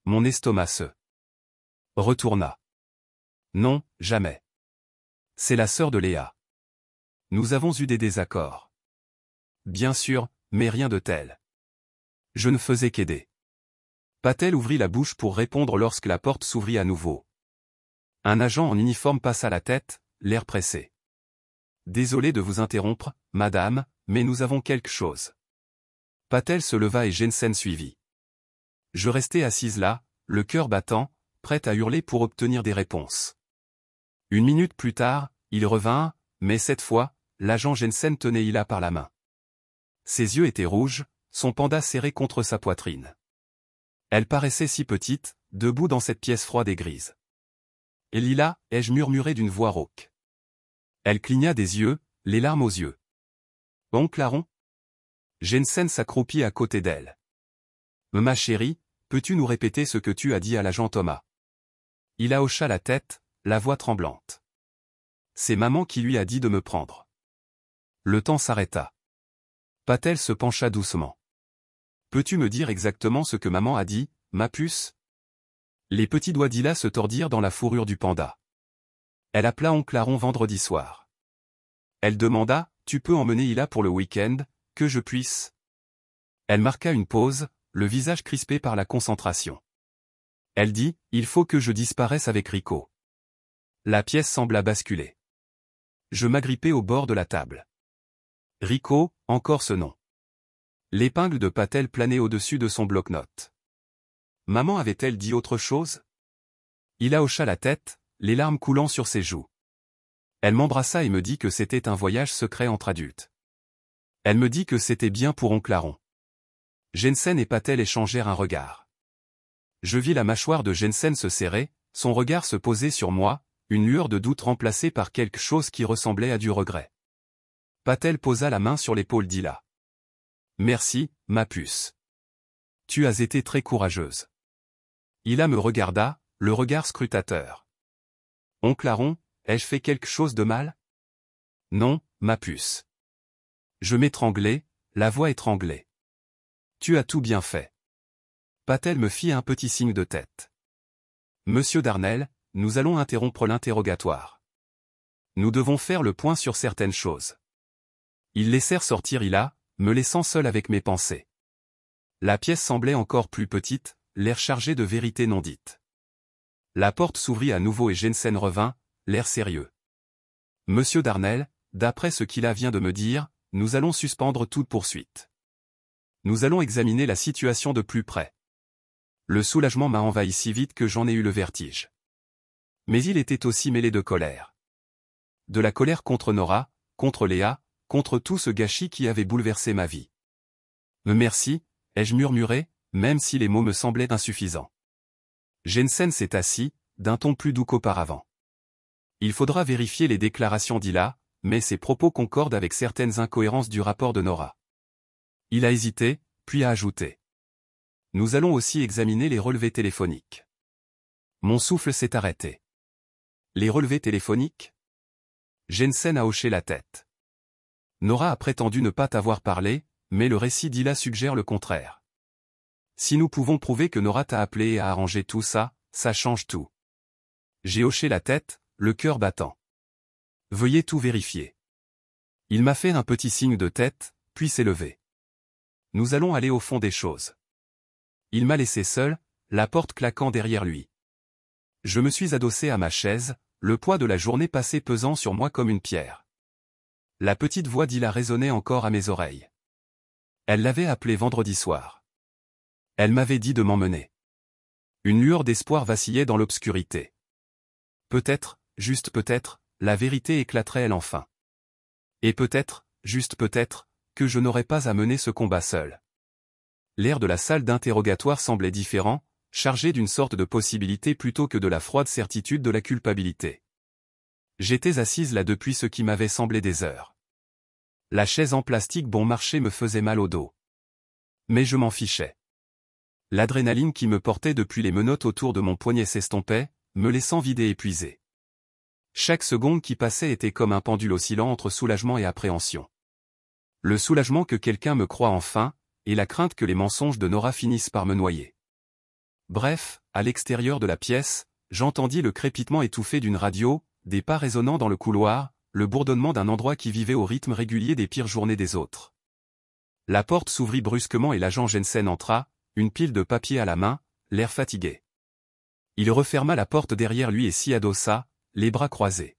Mon estomac se retourna. Non, jamais. C'est la sœur de Léa. Nous avons eu des désaccords. Bien sûr, mais rien de tel. Je ne faisais qu'aider. Patel ouvrit la bouche pour répondre lorsque la porte s'ouvrit à nouveau. Un agent en uniforme passa la tête, l'air pressé. Désolé de vous interrompre, madame, mais nous avons quelque chose. Patel se leva et Jensen suivit. Je restais assise là, le cœur battant, prête à hurler pour obtenir des réponses. Une minute plus tard, il revint, mais cette fois, l'agent Jensen tenait Hila par la main. Ses yeux étaient rouges, son panda serré contre sa poitrine. Elle paraissait si petite, debout dans cette pièce froide et grise. « Et Lila » ai-je murmuré d'une voix rauque. Elle cligna des yeux, les larmes aux yeux. « Oncle Aaron ?» Jensen s'accroupit à côté d'elle. « Ma chérie, peux-tu nous répéter ce que tu as dit à l'agent Thomas ?» Il hocha la tête, la voix tremblante. « C'est maman qui lui a dit de me prendre. » Le temps s'arrêta. Patel se pencha doucement. « Peux-tu me dire exactement ce que maman a dit, ma puce ?» Les petits doigts d'Hila se tordirent dans la fourrure du panda. Elle appela oncle Aaron vendredi soir. Elle demanda, « Tu peux emmener Hila pour le week-end, que je puisse ?» Elle marqua une pause, le visage crispé par la concentration. Elle dit, « Il faut que je disparaisse avec Rico. » La pièce sembla basculer. Je m'agrippai au bord de la table. Rico, encore ce nom. L'épingle de Patel planait au-dessus de son bloc-notes. Maman avait-elle dit autre chose? Il hocha la tête, les larmes coulant sur ses joues. Elle m'embrassa et me dit que c'était un voyage secret entre adultes. Elle me dit que c'était bien pour oncle Aaron. Jensen et Patel échangèrent un regard. Je vis la mâchoire de Jensen se serrer, son regard se poser sur moi, une lueur de doute remplacée par quelque chose qui ressemblait à du regret. Patel posa la main sur l'épaule d'Hila. « Merci, ma puce. Tu as été très courageuse. » Hila me regarda, le regard scrutateur. « Oncle Aaron, ai-je fait quelque chose de mal? » Non, ma puce. Je m'étranglai, la voix étranglée. « Tu as tout bien fait. » Patel me fit un petit signe de tête. « Monsieur Darnell, nous allons interrompre l'interrogatoire. Nous devons faire le point sur certaines choses. » Ils laissèrent sortir Hila, me laissant seul avec mes pensées. La pièce semblait encore plus petite, l'air chargé de vérités non dites. La porte s'ouvrit à nouveau et Jensen revint, l'air sérieux. « Monsieur Darnell, d'après ce qu'Hila vient de me dire, nous allons suspendre toute poursuite. Nous allons examiner la situation de plus près. » Le soulagement m'a envahi si vite que j'en ai eu le vertige. Mais il était aussi mêlé de colère. De la colère contre Nora, contre Léa, contre tout ce gâchis qui avait bouleversé ma vie. « Merci », ai-je murmuré, même si les mots me semblaient insuffisants. Jensen s'est assis, d'un ton plus doux qu'auparavant. Il faudra vérifier les déclarations d'Hila, mais ses propos concordent avec certaines incohérences du rapport de Nora. Il a hésité, puis a ajouté. Nous allons aussi examiner les relevés téléphoniques. Mon souffle s'est arrêté. Les relevés téléphoniques? Jensen a hoché la tête. Nora a prétendu ne pas t'avoir parlé, mais le récit d'Hila suggère le contraire. Si nous pouvons prouver que Nora t'a appelé et a arrangé tout ça, ça change tout. J'ai hoché la tête, le cœur battant. Veuillez tout vérifier. Il m'a fait un petit signe de tête, puis s'est levé. Nous allons aller au fond des choses. Il m'a laissé seul, la porte claquant derrière lui. Je me suis adossé à ma chaise, le poids de la journée passée pesant sur moi comme une pierre. La petite voix d'Hila résonnait encore à mes oreilles. Elle l'avait appelé vendredi soir. Elle m'avait dit de m'emmener. Une lueur d'espoir vacillait dans l'obscurité. Peut-être, juste peut-être, la vérité éclaterait-elle enfin. Et peut-être, juste peut-être, que je n'aurais pas à mener ce combat seul. L'air de la salle d'interrogatoire semblait différent, chargé d'une sorte de possibilité plutôt que de la froide certitude de la culpabilité. J'étais assise là depuis ce qui m'avait semblé des heures. La chaise en plastique bon marché me faisait mal au dos. Mais je m'en fichais. L'adrénaline qui me portait depuis les menottes autour de mon poignet s'estompait, me laissant vide et épuisé. Chaque seconde qui passait était comme un pendule oscillant entre soulagement et appréhension. Le soulagement que quelqu'un me croie enfin, et la crainte que les mensonges de Nora finissent par me noyer. Bref, à l'extérieur de la pièce, j'entendis le crépitement étouffé d'une radio, des pas résonnant dans le couloir, le bourdonnement d'un endroit qui vivait au rythme régulier des pires journées des autres. La porte s'ouvrit brusquement et l'agent Jensen entra, une pile de papier à la main, l'air fatigué. Il referma la porte derrière lui et s'y adossa, les bras croisés.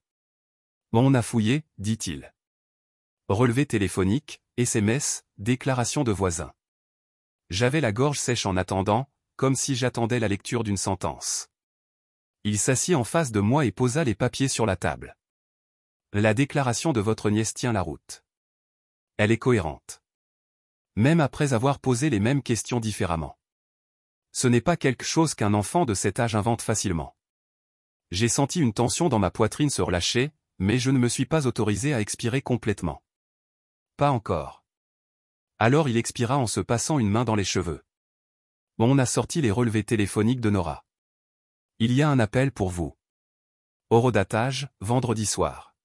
« On a fouillé, dit-il. Relevé téléphonique, SMS, déclaration de voisins. » J'avais la gorge sèche en attendant, comme si j'attendais la lecture d'une sentence. Il s'assit en face de moi et posa les papiers sur la table. « La déclaration de votre nièce tient la route. Elle est cohérente. Même après avoir posé les mêmes questions différemment. Ce n'est pas quelque chose qu'un enfant de cet âge invente facilement. J'ai senti une tension dans ma poitrine se relâcher, mais je ne me suis pas autorisé à expirer complètement. Pas encore. Alors il expira en se passant une main dans les cheveux. On a sorti les relevés téléphoniques de Nora. Il y a un appel pour vous. Horodatage, vendredi soir.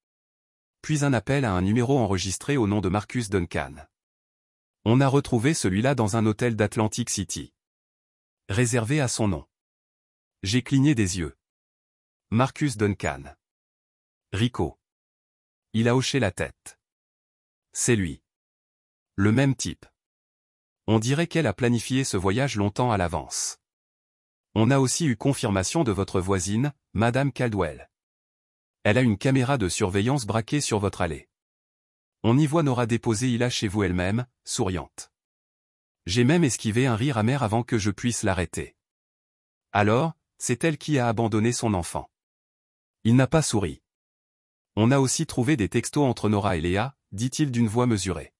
Puis un appel à un numéro enregistré au nom de Marcus Duncan. On a retrouvé celui-là dans un hôtel d'Atlantic City. Réservé à son nom. J'ai cligné des yeux. Marcus Duncan. Rico. Il a hoché la tête. C'est lui. Le même type. On dirait qu'elle a planifié ce voyage longtemps à l'avance. On a aussi eu confirmation de votre voisine, Madame Caldwell. Elle a une caméra de surveillance braquée sur votre allée. On y voit Nora déposer Hila chez vous elle-même, souriante. J'ai même esquivé un rire amer avant que je puisse l'arrêter. Alors, c'est elle qui a abandonné son enfant. Il n'a pas souri. On a aussi trouvé des textos entre Nora et Léa, dit-il d'une voix mesurée.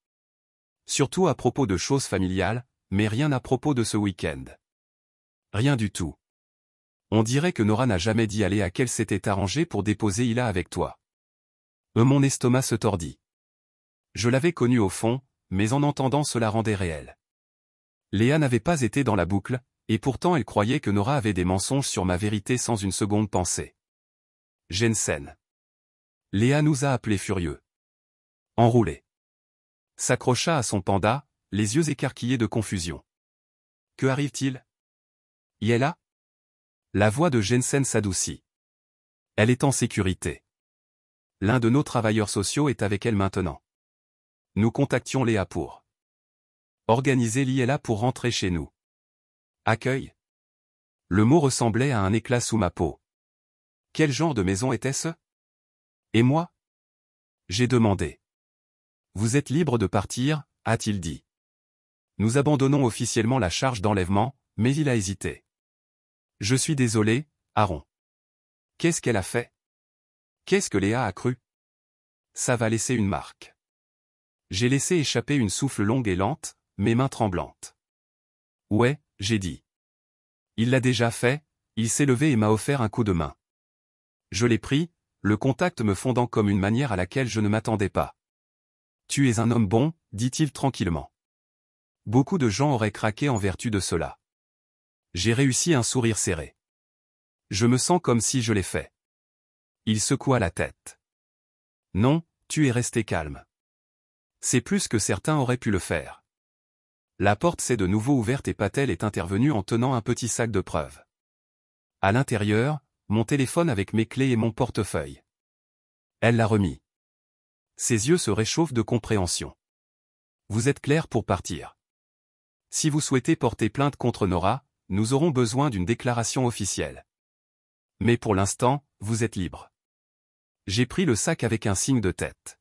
Surtout à propos de choses familiales, mais rien à propos de ce week-end. Rien du tout. On dirait que Nora n'a jamais dit à Léa qu'elle s'était arrangée pour déposer Hila avec toi. Mon estomac se tordit. Je l'avais connue au fond, mais en entendant cela rendait réel. Léa n'avait pas été dans la boucle, et pourtant elle croyait que Nora avait des mensonges sur ma vérité sans une seconde pensée. Jensen. Léa nous a appelés furieux. Enroulé. S'accrocha à son panda, les yeux écarquillés de confusion. Que arrive-t-il? Y est là? La voix de Jensen s'adoucit. Elle est en sécurité. L'un de nos travailleurs sociaux est avec elle maintenant. Nous contactions Léa pour organiser Liela pour rentrer chez nous. Accueil. Le mot ressemblait à un éclat sous ma peau. Quel genre de maison était-ce? Et moi? J'ai demandé. Vous êtes libre de partir, a-t-il dit. Nous abandonnons officiellement la charge d'enlèvement, mais il a hésité. Je suis désolé, Aaron. Qu'est-ce qu'elle a fait? Qu'est-ce que Léa a cru? Ça va laisser une marque. J'ai laissé échapper une souffle longue et lente, mes mains tremblantes. Ouais, j'ai dit. Il l'a déjà fait, il s'est levé et m'a offert un coup de main. Je l'ai pris, le contact me fondant comme une manière à laquelle je ne m'attendais pas. Tu es un homme bon, dit-il tranquillement. Beaucoup de gens auraient craqué en vertu de cela. J'ai réussi un sourire serré. Je me sens comme si je l'ai fait. Il secoua la tête. Non, tu es resté calme. C'est plus que certains auraient pu le faire. La porte s'est de nouveau ouverte et Patel est intervenu en tenant un petit sac de preuves. À l'intérieur, mon téléphone avec mes clés et mon portefeuille. Elle l'a remis. Ses yeux se réchauffent de compréhension. Vous êtes clair pour partir. Si vous souhaitez porter plainte contre Nora, nous aurons besoin d'une déclaration officielle. Mais pour l'instant, vous êtes libre. J'ai pris le sac avec un signe de tête.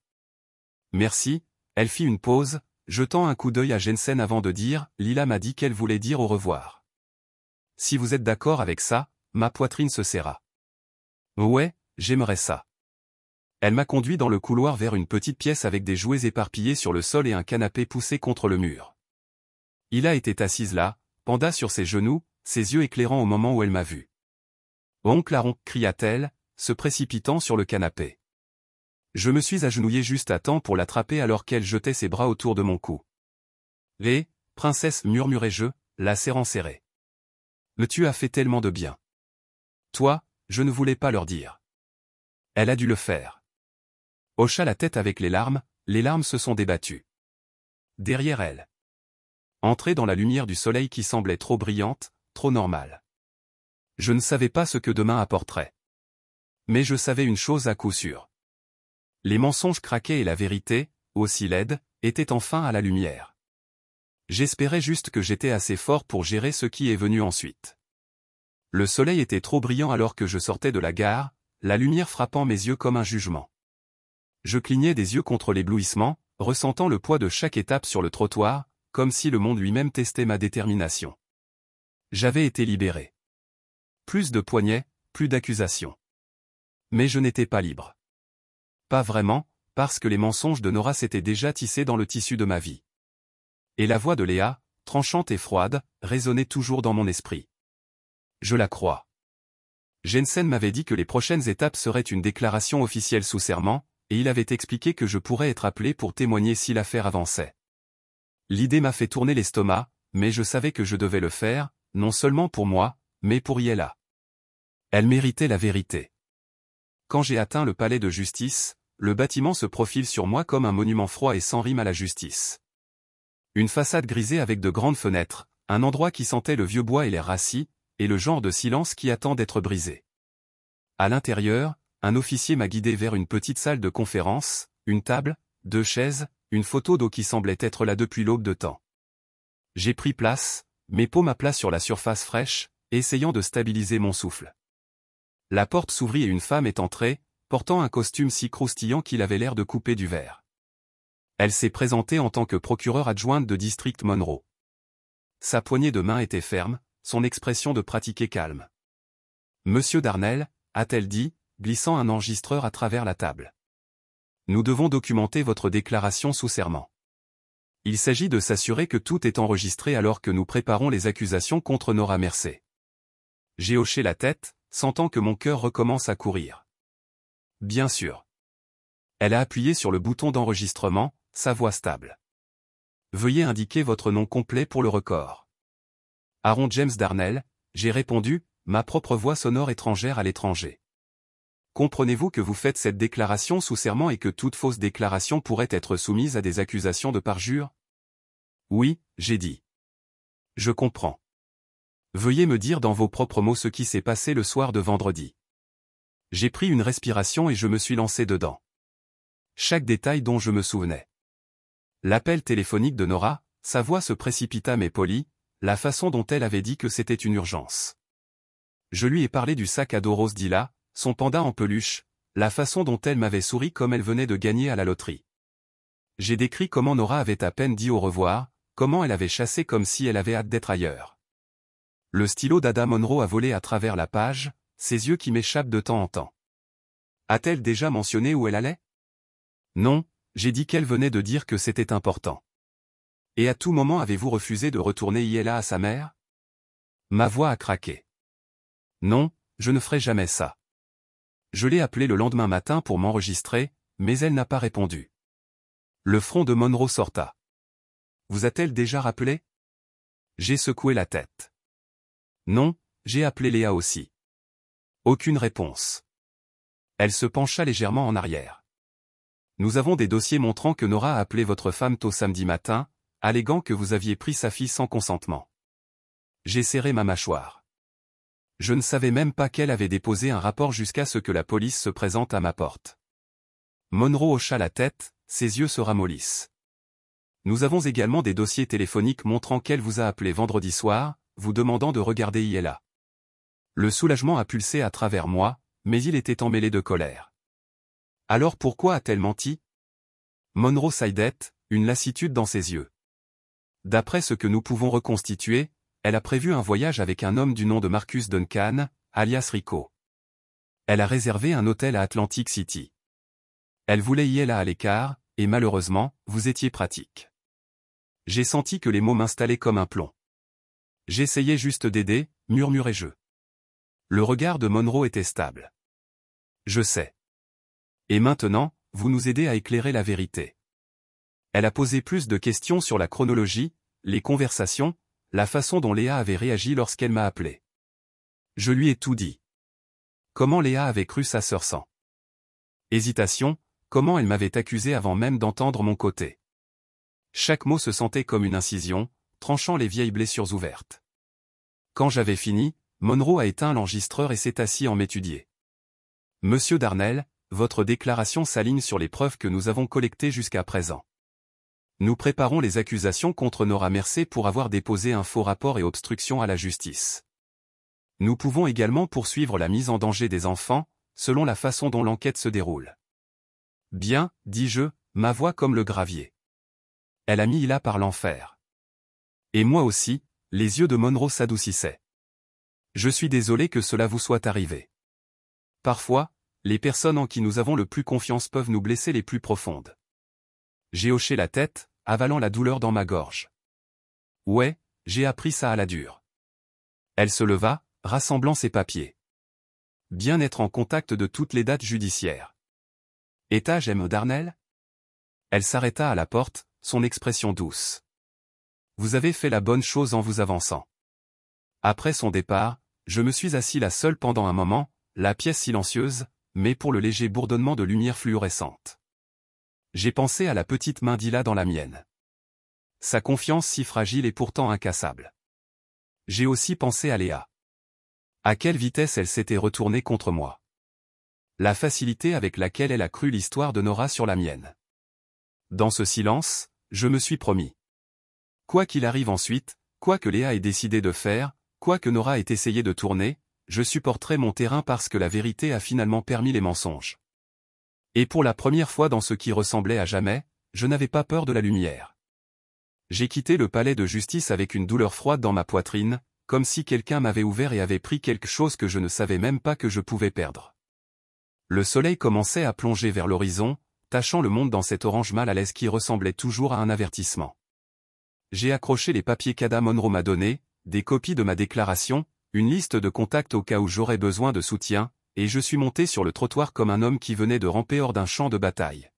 Merci. Elle fit une pause, jetant un coup d'œil à Jensen avant de dire « Lila m'a dit qu'elle voulait dire au revoir. » Si vous êtes d'accord avec ça, ma poitrine se serra. Ouais, j'aimerais ça. Elle m'a conduit dans le couloir vers une petite pièce avec des jouets éparpillés sur le sol et un canapé poussé contre le mur. Hila était assise là, panda sur ses genoux, ses yeux éclairant au moment où elle m'a vu. « Oncle Aaron » cria-t-elle, se précipitant sur le canapé. Je me suis agenouillé juste à temps pour l'attraper alors qu'elle jetait ses bras autour de mon cou. « Hé, princesse » murmurai-je, la serrant serrée. « Mais tu as fait tellement de bien. » Toi, je ne voulais pas leur dire. Elle a dû le faire. Hocha la tête avec les larmes se sont débattues. Derrière elle. Entrée dans la lumière du soleil qui semblait trop brillante, trop normale. Je ne savais pas ce que demain apporterait. Mais je savais une chose à coup sûr. Les mensonges craquaient et la vérité, aussi laide, était enfin à la lumière. J'espérais juste que j'étais assez fort pour gérer ce qui est venu ensuite. Le soleil était trop brillant alors que je sortais de la gare, la lumière frappant mes yeux comme un jugement. Je clignais des yeux contre l'éblouissement, ressentant le poids de chaque étape sur le trottoir, comme si le monde lui-même testait ma détermination. J'avais été libéré. Plus de poignets, plus d'accusations. Mais je n'étais pas libre. Pas vraiment, parce que les mensonges de Nora s'étaient déjà tissés dans le tissu de ma vie. Et la voix de Léa, tranchante et froide, résonnait toujours dans mon esprit. Je la crois. Jensen m'avait dit que les prochaines étapes seraient une déclaration officielle sous serment, et il avait expliqué que je pourrais être appelé pour témoigner si l'affaire avançait. L'idée m'a fait tourner l'estomac, mais je savais que je devais le faire, non seulement pour moi, mais pour Yella. Elle méritait la vérité. Quand j'ai atteint le palais de justice, le bâtiment se profile sur moi comme un monument froid et sans rime à la justice. Une façade grisée avec de grandes fenêtres, un endroit qui sentait le vieux bois et l'air rassis, et le genre de silence qui attend d'être brisé. À l'intérieur, un officier m'a guidé vers une petite salle de conférence, une table, 2 chaises, une photo d'eau qui semblait être là depuis l'aube de temps. J'ai pris place, mes paumes à plat sur la surface fraîche, essayant de stabiliser mon souffle. La porte s'ouvrit et une femme est entrée, portant un costume si croustillant qu'il avait l'air de couper du verre. Elle s'est présentée en tant que procureure adjointe de District Monroe. Sa poignée de main était ferme, son expression de pratiquer calme. « Monsieur Darnell », a-t-elle dit, glissant un enregistreur à travers la table. « Nous devons documenter votre déclaration sous serment. Il s'agit de s'assurer que tout est enregistré alors que nous préparons les accusations contre Nora Mercer. » J'ai hoché la tête, sentant que mon cœur recommence à courir. « Bien sûr. » Elle a appuyé sur le bouton d'enregistrement, sa voix stable. « Veuillez indiquer votre nom complet pour le record. » « Aaron James Darnell », j'ai répondu, ma propre voix sonore étrangère à l'étranger. « Comprenez-vous que vous faites cette déclaration sous serment et que toute fausse déclaration pourrait être soumise à des accusations de parjure ? » « Oui », j'ai dit. « Je comprends. Veuillez me dire dans vos propres mots ce qui s'est passé le soir de vendredi. » J'ai pris une respiration et je me suis lancé dedans. Chaque détail dont je me souvenais. L'appel téléphonique de Nora, sa voix se précipita mais polie, la façon dont elle avait dit que c'était une urgence. Je lui ai parlé du sac à dos rose d'Hila, son panda en peluche, la façon dont elle m'avait souri comme elle venait de gagner à la loterie. J'ai décrit comment Nora avait à peine dit au revoir, comment elle avait chassé comme si elle avait hâte d'être ailleurs. Le stylo d'Ada Monroe a volé à travers la page, ses yeux qui m'échappent de temps en temps. A-t-elle déjà mentionné où elle allait ? Non, j'ai dit qu'elle venait de dire que c'était important. Et à tout moment avez-vous refusé de retourner Yella à sa mère ? Ma voix a craqué. Non, je ne ferai jamais ça. Je l'ai appelée le lendemain matin pour m'enregistrer, mais elle n'a pas répondu. Le front de Monroe sorta. Vous a-t-elle déjà rappelé ? J'ai secoué la tête. Non, j'ai appelé Léa aussi. Aucune réponse. Elle se pencha légèrement en arrière. Nous avons des dossiers montrant que Nora a appelé votre femme tôt samedi matin, alléguant que vous aviez pris sa fille sans consentement. J'ai serré ma mâchoire. Je ne savais même pas qu'elle avait déposé un rapport jusqu'à ce que la police se présente à ma porte. Monroe hocha la tête, ses yeux se ramollissent. Nous avons également des dossiers téléphoniques montrant qu'elle vous a appelé vendredi soir, vous demandant de regarder Yella. Le soulagement a pulsé à travers moi, mais il était emmêlé de colère. Alors pourquoi a-t-elle menti ? Monroe saillait, une lassitude dans ses yeux. D'après ce que nous pouvons reconstituer, elle a prévu un voyage avec un homme du nom de Marcus Duncan, alias Rico. Elle a réservé un hôtel à Atlantic City. Elle voulait Yella à l'écart, et malheureusement, vous étiez pratique. J'ai senti que les mots m'installaient comme un plomb. J'essayais juste d'aider, murmurai-je. Le regard de Monroe était stable. Je sais. Et maintenant, vous nous aidez à éclairer la vérité. Elle a posé plus de questions sur la chronologie, les conversations, la façon dont Léa avait réagi lorsqu'elle m'a appelé. Je lui ai tout dit. Comment Léa avait cru sa sœur sans hésitation, comment elle m'avait accusé avant même d'entendre mon côté. Chaque mot se sentait comme une incision, tranchant les vieilles blessures ouvertes. Quand j'avais fini, Monroe a éteint l'enregistreur et s'est assis en m'étudier. Monsieur Darnell, votre déclaration s'aligne sur les preuves que nous avons collectées jusqu'à présent. Nous préparons les accusations contre Nora Mercer pour avoir déposé un faux rapport et obstruction à la justice. Nous pouvons également poursuivre la mise en danger des enfants, selon la façon dont l'enquête se déroule. Bien, dis-je, ma voix comme le gravier. Elle a mis Hila par l'enfer. Et moi aussi, les yeux de Monroe s'adoucissaient. Je suis désolé que cela vous soit arrivé. Parfois, les personnes en qui nous avons le plus confiance peuvent nous blesser les plus profondes. J'ai hoché la tête, avalant la douleur dans ma gorge. Ouais, j'ai appris ça à la dure. Elle se leva, rassemblant ses papiers. Bien être en contact de toutes les dates judiciaires. Étage M. Darnell? Elle s'arrêta à la porte, son expression douce. Vous avez fait la bonne chose en vous avançant. Après son départ, je me suis assis là seul pendant un moment, la pièce silencieuse, mais pour le léger bourdonnement de lumière fluorescente. J'ai pensé à la petite main d'Ila dans la mienne. Sa confiance si fragile et pourtant incassable. J'ai aussi pensé à Léa. À quelle vitesse elle s'était retournée contre moi. La facilité avec laquelle elle a cru l'histoire de Nora sur la mienne. Dans ce silence, je me suis promis. Quoi qu'il arrive ensuite, quoi que Léa ait décidé de faire, quoi que Nora ait essayé de tourner, je supporterai mon terrain parce que la vérité a finalement permis les mensonges. Et pour la première fois dans ce qui ressemblait à jamais, je n'avais pas peur de la lumière. J'ai quitté le palais de justice avec une douleur froide dans ma poitrine, comme si quelqu'un m'avait ouvert et avait pris quelque chose que je ne savais même pas que je pouvais perdre. Le soleil commençait à plonger vers l'horizon, tachant le monde dans cet orange mal à l'aise qui ressemblait toujours à un avertissement. J'ai accroché les papiers qu'Ada Monroe m'a donnés, des copies de ma déclaration, une liste de contacts au cas où j'aurais besoin de soutien, et je suis monté sur le trottoir comme un homme qui venait de ramper hors d'un champ de bataille.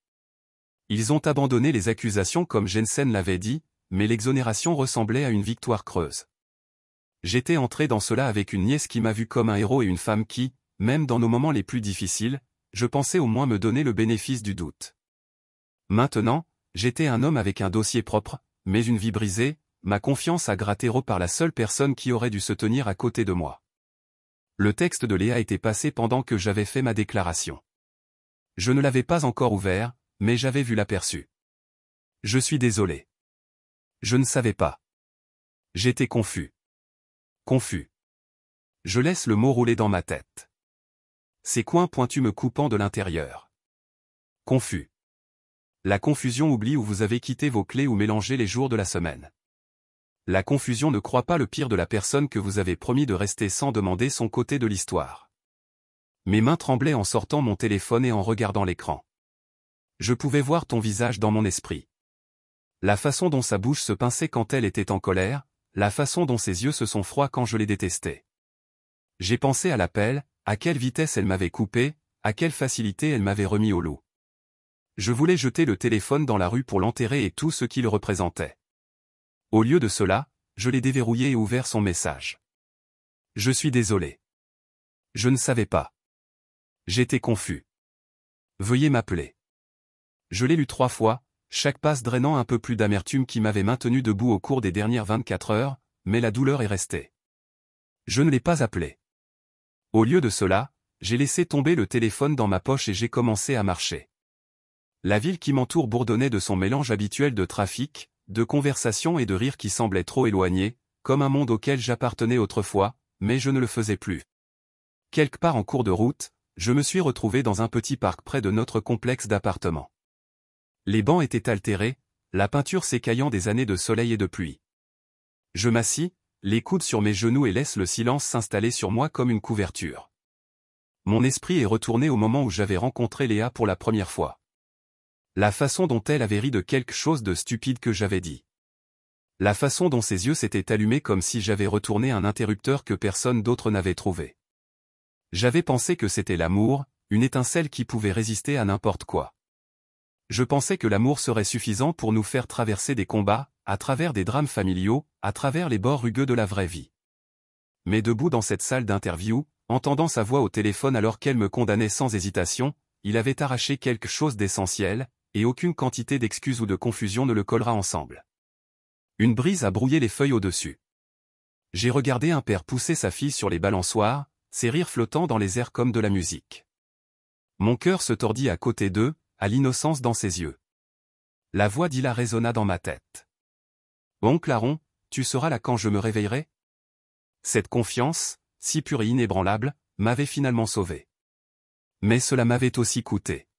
Ils ont abandonné les accusations comme Jensen l'avait dit, mais l'exonération ressemblait à une victoire creuse. J'étais entré dans cela avec une nièce qui m'a vu comme un héros et une femme qui, même dans nos moments les plus difficiles, je pensais au moins me donner le bénéfice du doute. Maintenant, j'étais un homme avec un dossier propre, mais une vie brisée, ma confiance à gratter par la seule personne qui aurait dû se tenir à côté de moi. Le texte de Léa était passé pendant que j'avais fait ma déclaration. Je ne l'avais pas encore ouvert, mais j'avais vu l'aperçu. Je suis désolé. Je ne savais pas. J'étais confus. Confus. Je laisse le mot rouler dans ma tête. Ces coins pointus me coupant de l'intérieur. Confus. La confusion oublie où vous avez quitté vos clés ou mélangé les jours de la semaine. La confusion ne croit pas le pire de la personne que vous avez promis de rester sans demander son côté de l'histoire. Mes mains tremblaient en sortant mon téléphone et en regardant l'écran. Je pouvais voir ton visage dans mon esprit. La façon dont sa bouche se pinçait quand elle était en colère, la façon dont ses yeux se sont froids quand je les détestais. J'ai pensé à l'appel, à quelle vitesse elle m'avait coupé, à quelle facilité elle m'avait remis au loup. Je voulais jeter le téléphone dans la rue pour l'enterrer et tout ce qu'il représentait. Au lieu de cela, je l'ai déverrouillé et ouvert son message. Je suis désolé. Je ne savais pas. J'étais confus. Veuillez m'appeler. Je l'ai lu 3 fois, chaque passe drainant un peu plus d'amertume qui m'avait maintenu debout au cours des dernières 24 heures, mais la douleur est restée. Je ne l'ai pas appelé. Au lieu de cela, j'ai laissé tomber le téléphone dans ma poche et j'ai commencé à marcher. La ville qui m'entoure bourdonnait de son mélange habituel de trafic, de conversations et de rires qui semblaient trop éloignés, comme un monde auquel j'appartenais autrefois, mais je ne le faisais plus. Quelque part en cours de route, je me suis retrouvé dans un petit parc près de notre complexe d'appartements. Les bancs étaient altérés, la peinture s'écaillant des années de soleil et de pluie. Je m'assis, les coudes sur mes genoux et laisse le silence s'installer sur moi comme une couverture. Mon esprit est retourné au moment où j'avais rencontré Léa pour la première fois. La façon dont elle avait ri de quelque chose de stupide que j'avais dit. La façon dont ses yeux s'étaient allumés comme si j'avais retourné un interrupteur que personne d'autre n'avait trouvé. J'avais pensé que c'était l'amour, une étincelle qui pouvait résister à n'importe quoi. Je pensais que l'amour serait suffisant pour nous faire traverser des combats, à travers des drames familiaux, à travers les bords rugueux de la vraie vie. Mais debout dans cette salle d'interview, entendant sa voix au téléphone alors qu'elle me condamnait sans hésitation, il avait arraché quelque chose d'essentiel, et aucune quantité d'excuses ou de confusion ne le collera ensemble. Une brise a brouillé les feuilles au-dessus. J'ai regardé un père pousser sa fille sur les balançoires, ses rires flottant dans les airs comme de la musique. Mon cœur se tordit à côté d'eux, à l'innocence dans ses yeux. La voix d'Ila résonna dans ma tête. « Oncle Aaron, tu seras là quand je me réveillerai ?» Cette confiance, si pure et inébranlable, m'avait finalement sauvé. Mais cela m'avait aussi coûté.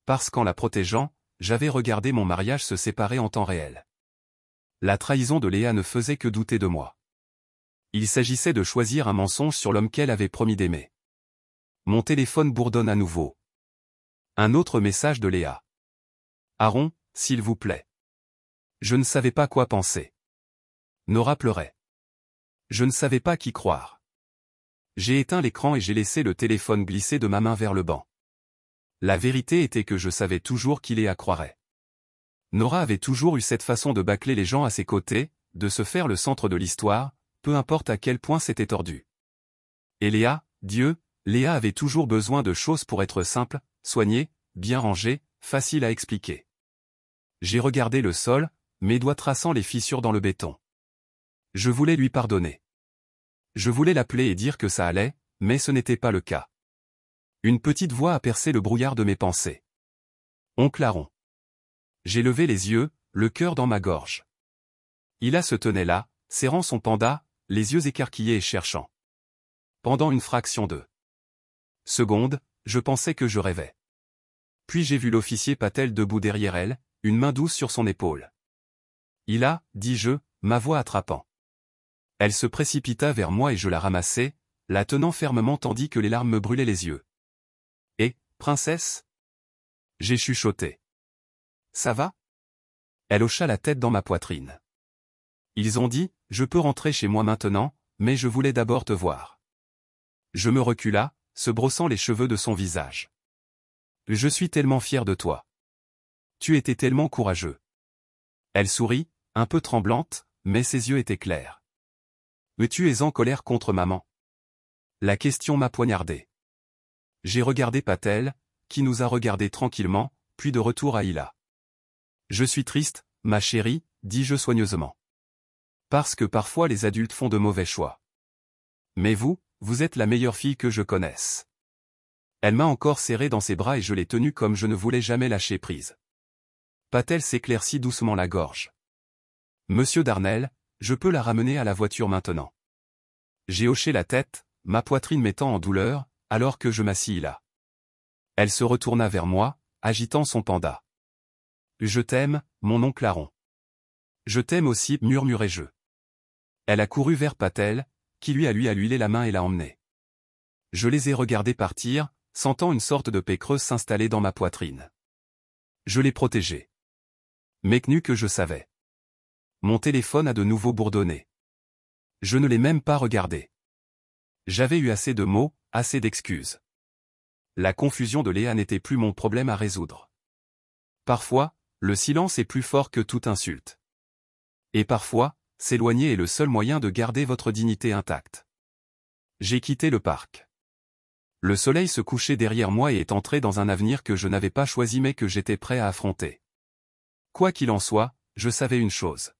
Parce qu'en la protégeant, j'avais regardé mon mariage se séparer en temps réel. La trahison de Léa ne faisait que douter de moi. Il s'agissait de choisir un mensonge sur l'homme qu'elle avait promis d'aimer. Mon téléphone bourdonne à nouveau. Un autre message de Léa. « Aaron, s'il vous plaît. » Je ne savais pas quoi penser. Nora pleurait. Je ne savais pas qui croire. J'ai éteint l'écran et j'ai laissé le téléphone glisser de ma main vers le banc. La vérité était que je savais toujours qui Léa croirait. Nora avait toujours eu cette façon de bâcler les gens à ses côtés, de se faire le centre de l'histoire, peu importe à quel point c'était tordu. Et Léa, Léa avait toujours besoin de choses pour être simple, soignée, bien rangée, facile à expliquer. J'ai regardé le sol, mes doigts traçant les fissures dans le béton. Je voulais lui pardonner. Je voulais l'appeler et dire que ça allait, mais ce n'était pas le cas. Une petite voix a percé le brouillard de mes pensées. Oncle Aaron. J'ai levé les yeux, le cœur dans ma gorge. Hila se tenait là, serrant son panda, les yeux écarquillés et cherchant. Pendant une fraction de seconde, je pensais que je rêvais. Puis j'ai vu l'officier Patel debout derrière elle, une main douce sur son épaule. Hila, dis-je, ma voix attrapant. Elle se précipita vers moi et je la ramassai, la tenant fermement tandis que les larmes me brûlaient les yeux. « Eh, princesse ?» J'ai chuchoté. « Ça va ?» Elle hocha la tête dans ma poitrine. « Ils ont dit, je peux rentrer chez moi maintenant, mais je voulais d'abord te voir. » Je me recula, se brossant les cheveux de son visage. « Je suis tellement fier de toi. Tu étais tellement courageux. » Elle sourit, un peu tremblante, mais ses yeux étaient clairs. « Mais tu es en colère contre maman ?» La question m'a poignardé. J'ai regardé Patel, qui nous a regardés tranquillement, puis de retour à Hila. « Je suis triste, ma chérie, dis-je soigneusement. Parce que parfois les adultes font de mauvais choix. Mais vous êtes la meilleure fille que je connaisse. » Elle m'a encore serré dans ses bras et je l'ai tenue comme je ne voulais jamais lâcher prise. Patel s'éclaircit doucement la gorge. « Monsieur Darnell, je peux la ramener à la voiture maintenant. » J'ai hoché la tête, ma poitrine m'étant en douleur, alors que je m'assis là. Elle se retourna vers moi, agitant son panda. « Je t'aime, mon oncle Aaron. »« Je t'aime aussi, murmurai-je. » Elle a couru vers Patel, qui lui a huilé la main et l'a emmené. Je les ai regardés partir, sentant une sorte de paix creuse s'installer dans ma poitrine. Je l'ai protégée. Méconu que je savais. Mon téléphone a de nouveau bourdonné. Je ne l'ai même pas regardé. J'avais eu assez de mots, assez d'excuses. La confusion de Léa n'était plus mon problème à résoudre. Parfois, le silence est plus fort que toute insulte. Et parfois, s'éloigner est le seul moyen de garder votre dignité intacte. J'ai quitté le parc. Le soleil se couchait derrière moi et est entré dans un avenir que je n'avais pas choisi mais que j'étais prêt à affronter. Quoi qu'il en soit, je savais une chose.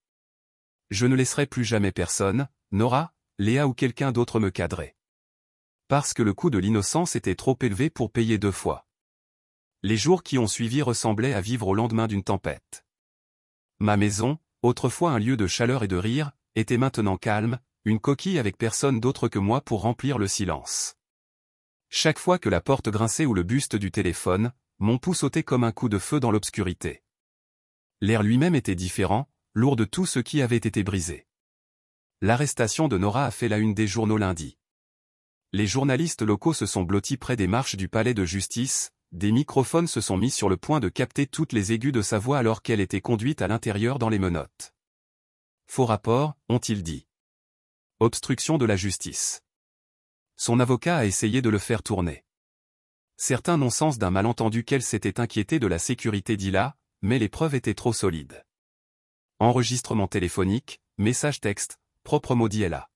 Je ne laisserai plus jamais personne, Nora, Léa ou quelqu'un d'autre me cadrer. Parce que le coût de l'innocence était trop élevé pour payer 2 fois. Les jours qui ont suivi ressemblaient à vivre au lendemain d'une tempête. Ma maison, autrefois un lieu de chaleur et de rire, était maintenant calme, une coquille avec personne d'autre que moi pour remplir le silence. Chaque fois que la porte grinçait ou le buste du téléphone, mon pouls sautait comme un coup de feu dans l'obscurité. L'air lui-même était différent, lourd de tout ce qui avait été brisé. L'arrestation de Nora a fait la une des journaux lundi. Les journalistes locaux se sont blottis près des marches du palais de justice, des microphones se sont mis sur le point de capter toutes les aigus de sa voix alors qu'elle était conduite à l'intérieur dans les menottes. Faux rapport, ont-ils dit. Obstruction de la justice. Son avocat a essayé de le faire tourner. Certains non-sens d'un malentendu qu'elle s'était inquiétée de la sécurité d'Hila, mais les preuves étaient trop solides. Enregistrement téléphonique, message texte, propre maudit Ella.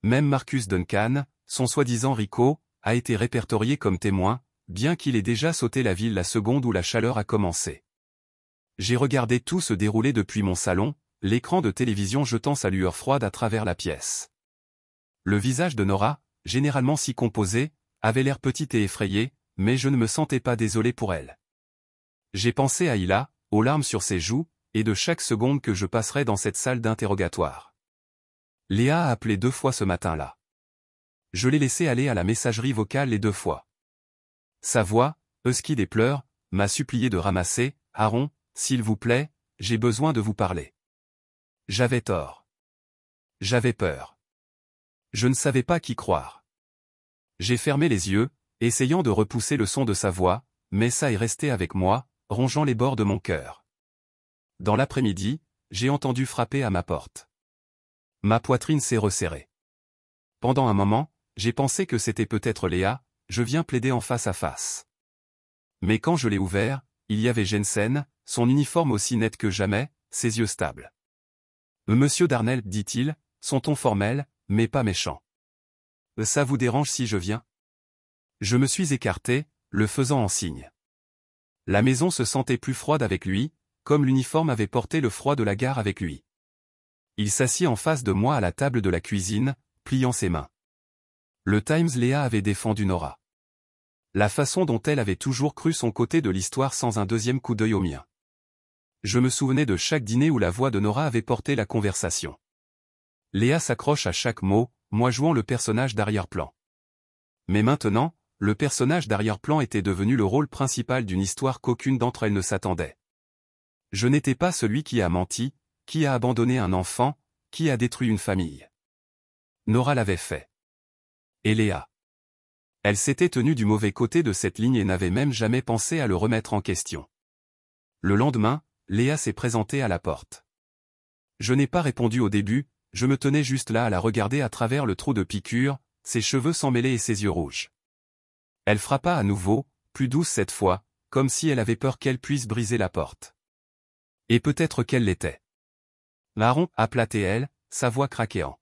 Même Marcus Duncan, son soi-disant Rico, a été répertorié comme témoin, bien qu'il ait déjà sauté la ville la seconde où la chaleur a commencé. J'ai regardé tout se dérouler depuis mon salon, l'écran de télévision jetant sa lueur froide à travers la pièce. Le visage de Nora, généralement si composé, avait l'air petit et effrayé, mais je ne me sentais pas désolé pour elle. J'ai pensé à Hila, aux larmes sur ses joues, et de chaque seconde que je passerais dans cette salle d'interrogatoire. Léa a appelé 2 fois ce matin-là. Je l'ai laissé aller à la messagerie vocale les 2 fois. Sa voix, husky des pleurs, m'a supplié de ramasser, « Aaron, s'il vous plaît, j'ai besoin de vous parler. » J'avais tort. J'avais peur. Je ne savais pas qui croire. J'ai fermé les yeux, essayant de repousser le son de sa voix, mais ça est resté avec moi, rongeant les bords de mon cœur. Dans l'après-midi, j'ai entendu frapper à ma porte. Ma poitrine s'est resserrée. Pendant un moment, j'ai pensé que c'était peut-être Léa, je viens plaider en face à face. Mais quand je l'ai ouvert, il y avait Jensen, son uniforme aussi net que jamais, ses yeux stables. Monsieur Darnell, dit-il, son ton formel, mais pas méchant. Ça vous dérange si je viens? Je me suis écarté, le faisant en signe. La maison se sentait plus froide avec lui, comme l'uniforme avait porté le froid de la gare avec lui. Il s'assit en face de moi à la table de la cuisine, pliant ses mains. Le Times Léa avait défendu Nora. La façon dont elle avait toujours cru son côté de l'histoire sans un deuxième coup d'œil au mien. Je me souvenais de chaque dîner où la voix de Nora avait porté la conversation. Léa s'accroche à chaque mot, moi jouant le personnage d'arrière-plan. Mais maintenant, le personnage d'arrière-plan était devenu le rôle principal d'une histoire qu'aucune d'entre elles ne s'attendait. Je n'étais pas celui qui a menti, qui a abandonné un enfant, qui a détruit une famille. Nora l'avait fait. Et Léa. Elle s'était tenue du mauvais côté de cette ligne et n'avait même jamais pensé à le remettre en question. Le lendemain, Léa s'est présentée à la porte. Je n'ai pas répondu au début, je me tenais juste là à la regarder à travers le trou de piqûre, ses cheveux s'emmêlaient et ses yeux rouges. Elle frappa à nouveau, plus douce cette fois, comme si elle avait peur qu'elle puisse briser la porte. Et peut-être qu'elle l'était. Aaron, appela-t-elle, sa voix craquant.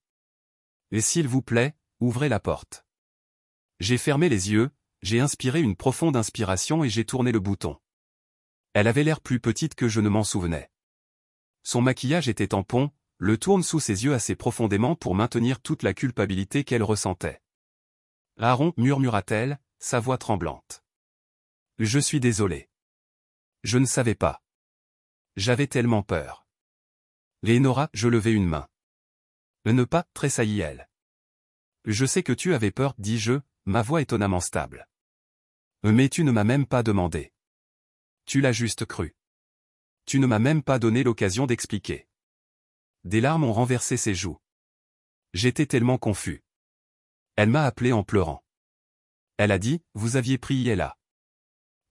Et s'il vous plaît, ouvrez la porte. J'ai fermé les yeux, j'ai inspiré une profonde inspiration et j'ai tourné le bouton. Elle avait l'air plus petite que je ne m'en souvenais. Son maquillage était tampon, le tourne sous ses yeux assez profondément pour maintenir toute la culpabilité qu'elle ressentait. Aaron, murmura-t-elle, sa voix tremblante. Je suis désolé. Je ne savais pas. J'avais tellement peur. Léonora, je levai une main. Ne pas, tressaillit-elle. Je sais que tu avais peur, dis-je, ma voix étonnamment stable. Mais tu ne m'as même pas demandé. Tu l'as juste cru. Tu ne m'as même pas donné l'occasion d'expliquer. Des larmes ont renversé ses joues. J'étais tellement confus. Elle m'a appelé en pleurant. Elle a dit, vous aviez prié là.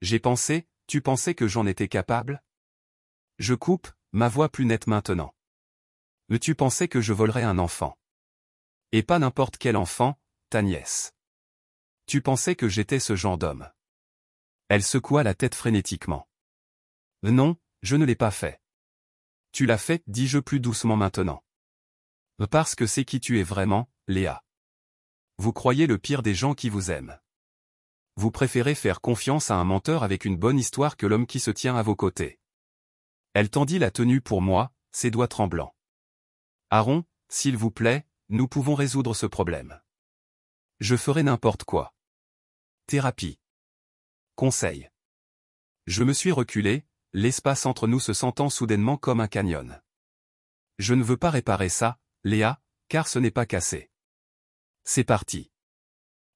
J'ai pensé, tu pensais que j'en étais capable? Je coupe, ma voix plus nette maintenant. Tu pensais que je volerais un enfant. Et pas n'importe quel enfant, ta nièce. Tu pensais que j'étais ce genre d'homme. Elle secoua la tête frénétiquement. Non, je ne l'ai pas fait. Tu l'as fait, dis-je plus doucement maintenant. Parce que c'est qui tu es vraiment, Léa. Vous croyez le pire des gens qui vous aiment. Vous préférez faire confiance à un menteur avec une bonne histoire que l'homme qui se tient à vos côtés. Elle tendit la tenue pour moi, ses doigts tremblants. Aaron, s'il vous plaît, nous pouvons résoudre ce problème. Je ferai n'importe quoi. Thérapie. Conseil. Je me suis reculé, l'espace entre nous se sentant soudainement comme un canyon. Je ne veux pas réparer ça, Léa, car ce n'est pas cassé. C'est parti.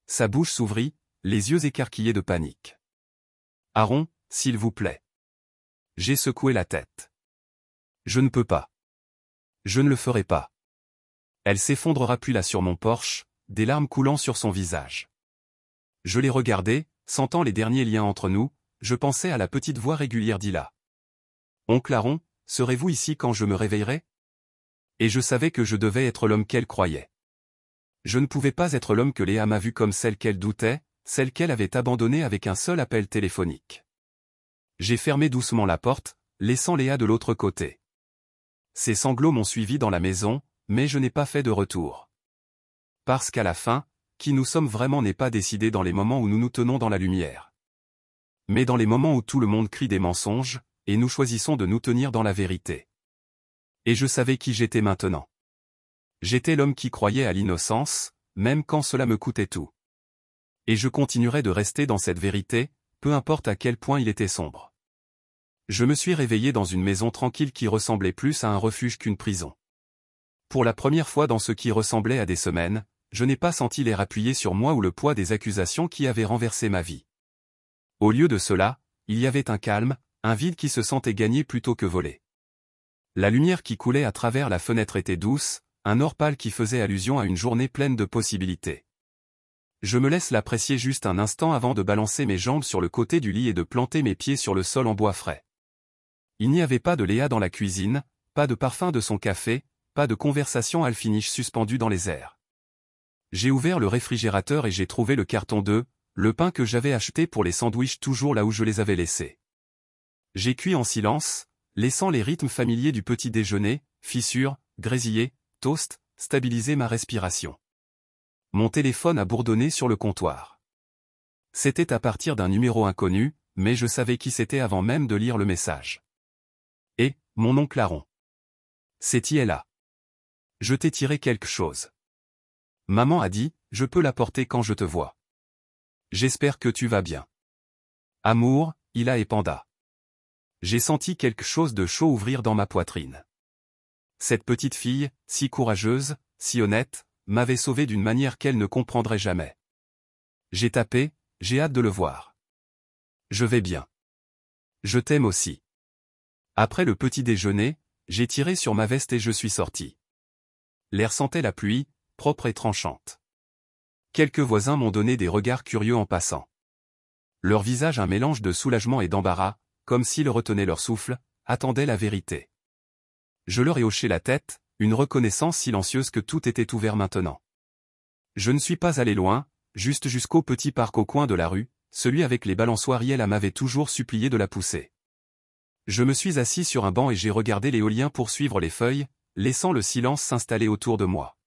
Sa bouche s'ouvrit, les yeux écarquillés de panique. Aaron, s'il vous plaît. J'ai secoué la tête. Je ne peux pas. Je ne le ferai pas. Elle s'effondrera puis là sur mon porche, des larmes coulant sur son visage. Je l'ai regardé, sentant les derniers liens entre nous, je pensais à la petite voix régulière d'Ila. Oncle Aaron, serez-vous ici quand je me réveillerai? Et je savais que je devais être l'homme qu'elle croyait. Je ne pouvais pas être l'homme que Léa m'a vu comme celle qu'elle doutait, celle qu'elle avait abandonnée avec un seul appel téléphonique. J'ai fermé doucement la porte, laissant Léa de l'autre côté. Ses sanglots m'ont suivi dans la maison, mais je n'ai pas fait de retour. Parce qu'à la fin, qui nous sommes vraiment n'est pas décidé dans les moments où nous nous tenons dans la lumière. Mais dans les moments où tout le monde crie des mensonges, et nous choisissons de nous tenir dans la vérité. Et je savais qui j'étais maintenant. J'étais l'homme qui croyait à l'innocence, même quand cela me coûtait tout. Et je continuerai de rester dans cette vérité, peu importe à quel point il était sombre. Je me suis réveillé dans une maison tranquille qui ressemblait plus à un refuge qu'une prison. Pour la première fois dans ce qui ressemblait à des semaines, je n'ai pas senti l'air appuyé sur moi ou le poids des accusations qui avaient renversé ma vie. Au lieu de cela, il y avait un calme, un vide qui se sentait gagner plutôt que voler. La lumière qui coulait à travers la fenêtre était douce, un or pâle qui faisait allusion à une journée pleine de possibilités. Je me laisse l'apprécier juste un instant avant de balancer mes jambes sur le côté du lit et de planter mes pieds sur le sol en bois frais. Il n'y avait pas de Léa dans la cuisine, pas de parfum de son café, pas de conversation al finish suspendu dans les airs. J'ai ouvert le réfrigérateur et j'ai trouvé le carton d'œufs, le pain que j'avais acheté pour les sandwichs toujours là où je les avais laissés. J'ai cuit en silence, laissant les rythmes familiers du petit déjeuner, fissures, grésiller, toast, stabiliser ma respiration. Mon téléphone a bourdonné sur le comptoir. C'était à partir d'un numéro inconnu, mais je savais qui c'était avant même de lire le message. Et, mon oncle Aaron. C'est là. Je t'ai tiré quelque chose. Maman a dit, je peux l'apporter quand je te vois. J'espère que tu vas bien. Amour, Hila et Panda. J'ai senti quelque chose de chaud ouvrir dans ma poitrine. Cette petite fille, si courageuse, si honnête, m'avait sauvé d'une manière qu'elle ne comprendrait jamais. J'ai tapé, j'ai hâte de le voir. Je vais bien. Je t'aime aussi. Après le petit déjeuner, j'ai tiré sur ma veste et je suis sorti. L'air sentait la pluie, propre et tranchante. Quelques voisins m'ont donné des regards curieux en passant. Leur visage un mélange de soulagement et d'embarras, comme s'ils retenaient leur souffle, attendaient la vérité. Je leur ai hoché la tête, une reconnaissance silencieuse que tout était ouvert maintenant. Je ne suis pas allé loin, juste jusqu'au petit parc au coin de la rue, celui avec les balançoires. Hila m'avait toujours supplié de la pousser. Je me suis assis sur un banc et j'ai regardé l'éolien poursuivre les feuilles, laissant le silence s'installer autour de moi.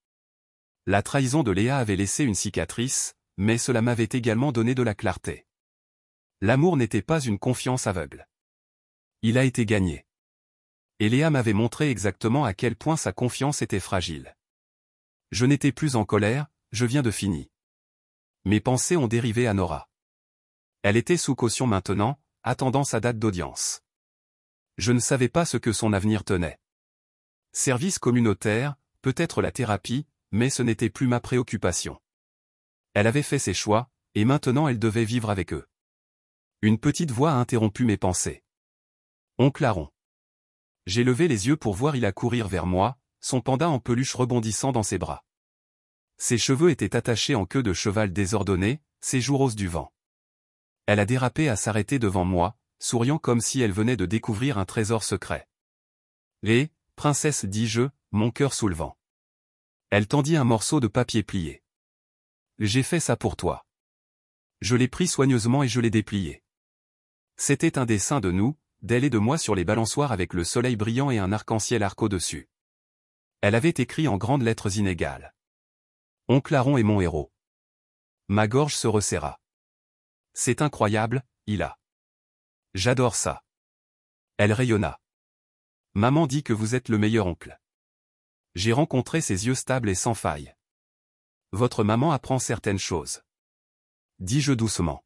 La trahison de Léa avait laissé une cicatrice, mais cela m'avait également donné de la clarté. L'amour n'était pas une confiance aveugle. Il a été gagné. Et Léa m'avait montré exactement à quel point sa confiance était fragile. Je n'étais plus en colère, je viens de finir. Mes pensées ont dérivé à Nora. Elle était sous caution maintenant, attendant sa date d'audience. Je ne savais pas ce que son avenir tenait. Service communautaire, peut-être la thérapie, mais ce n'était plus ma préoccupation. Elle avait fait ses choix, et maintenant elle devait vivre avec eux. Une petite voix a interrompu mes pensées. Oncle Aaron. J'ai levé les yeux pour voir Hila courir vers moi, son panda en peluche rebondissant dans ses bras. Ses cheveux étaient attachés en queue de cheval désordonnée, ses joues roses du vent. Elle a dérapé à s'arrêter devant moi, souriant comme si elle venait de découvrir un trésor secret. Et, princesse, dis-je, mon cœur sous le vent. Elle tendit un morceau de papier plié. J'ai fait ça pour toi. Je l'ai pris soigneusement et je l'ai déplié. C'était un dessin de nous, d'elle et de moi sur les balançoires avec le soleil brillant et un arc-en-ciel au-dessus. Elle avait écrit en grandes lettres inégales. Oncle Aaron est mon héros. Ma gorge se resserra. C'est incroyable, Hila. J'adore ça. Elle rayonna. Maman dit que vous êtes le meilleur oncle. J'ai rencontré ses yeux stables et sans faille. Votre maman apprend certaines choses. Dis-je doucement.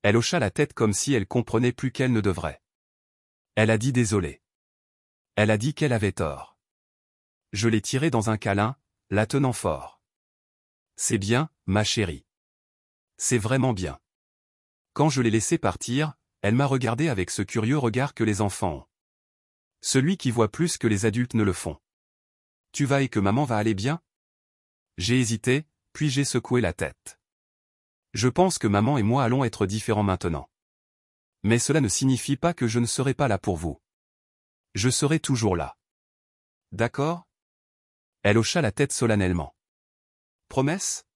Elle hocha la tête comme si elle comprenait plus qu'elle ne devrait. Elle a dit désolé. Elle a dit qu'elle avait tort. Je l'ai tirée dans un câlin, la tenant fort. C'est bien, ma chérie. C'est vraiment bien. Quand je l'ai laissée partir, elle m'a regardé avec ce curieux regard que les enfants ont. Celui qui voit plus que les adultes ne le font. Tu vas et que maman va aller bien? J'ai hésité, puis j'ai secoué la tête. Je pense que maman et moi allons être différents maintenant. Mais cela ne signifie pas que je ne serai pas là pour vous. Je serai toujours là. D'accord? Elle hocha la tête solennellement. Promesse?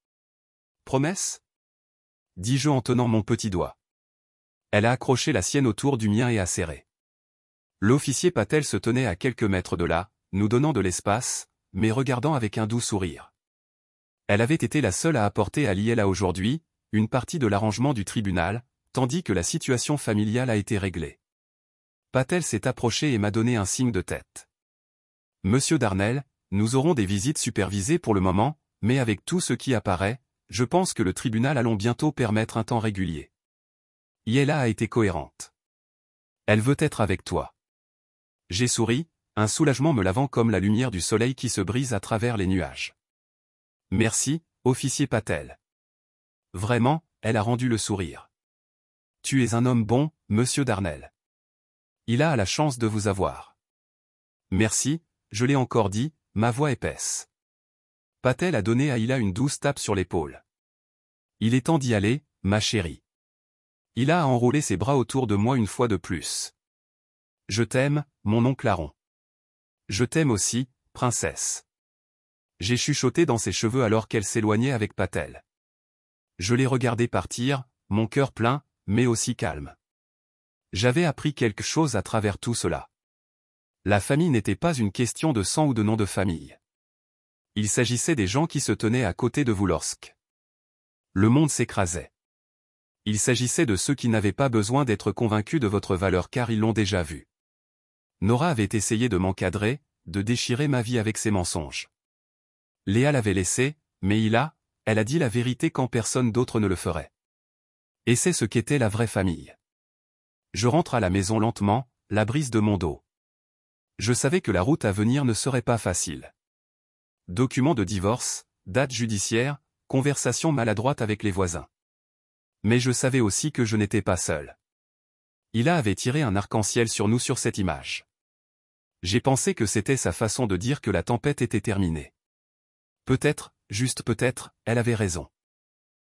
Promesse? Dis-je en tenant mon petit doigt. Elle a accroché la sienne autour du mien et a serré. L'officier Patel se tenait à quelques mètres de là, nous donnant de l'espace, mais regardant avec un doux sourire. Elle avait été la seule à apporter à Liela aujourd'hui, une partie de l'arrangement du tribunal, tandis que la situation familiale a été réglée. Patel s'est approché et m'a donné un signe de tête. Monsieur Darnell, nous aurons des visites supervisées pour le moment, mais avec tout ce qui apparaît, je pense que le tribunal allons bientôt permettre un temps régulier. Liela a été cohérente. Elle veut être avec toi. J'ai souri, un soulagement me lavant comme la lumière du soleil qui se brise à travers les nuages. Merci, officier Patel. Vraiment, elle a rendu le sourire. Tu es un homme bon, monsieur Darnell. Il a la chance de vous avoir. Merci, je l'ai encore dit, ma voix épaisse. Patel a donné à Hila une douce tape sur l'épaule. Il est temps d'y aller, ma chérie. Hila a enroulé ses bras autour de moi une fois de plus. Je t'aime, mon oncle Aaron. Je t'aime aussi, princesse. J'ai chuchoté dans ses cheveux alors qu'elle s'éloignait avec Patel. Je l'ai regardé partir, mon cœur plein, mais aussi calme. J'avais appris quelque chose à travers tout cela. La famille n'était pas une question de sang ou de nom de famille. Il s'agissait des gens qui se tenaient à côté de vous lorsque le monde s'écrasait. Il s'agissait de ceux qui n'avaient pas besoin d'être convaincus de votre valeur car ils l'ont déjà vu. Nora avait essayé de m'encadrer, de déchirer ma vie avec ses mensonges. Léa l'avait laissé, mais elle a dit la vérité quand personne d'autre ne le ferait. Et c'est ce qu'était la vraie famille. Je rentre à la maison lentement, la brise de mon dos. Je savais que la route à venir ne serait pas facile. Documents de divorce, date judiciaire, conversation maladroite avec les voisins. Mais je savais aussi que je n'étais pas seul. Hila avait tiré un arc-en-ciel sur nous sur cette image. J'ai pensé que c'était sa façon de dire que la tempête était terminée. Peut-être, juste peut-être, elle avait raison.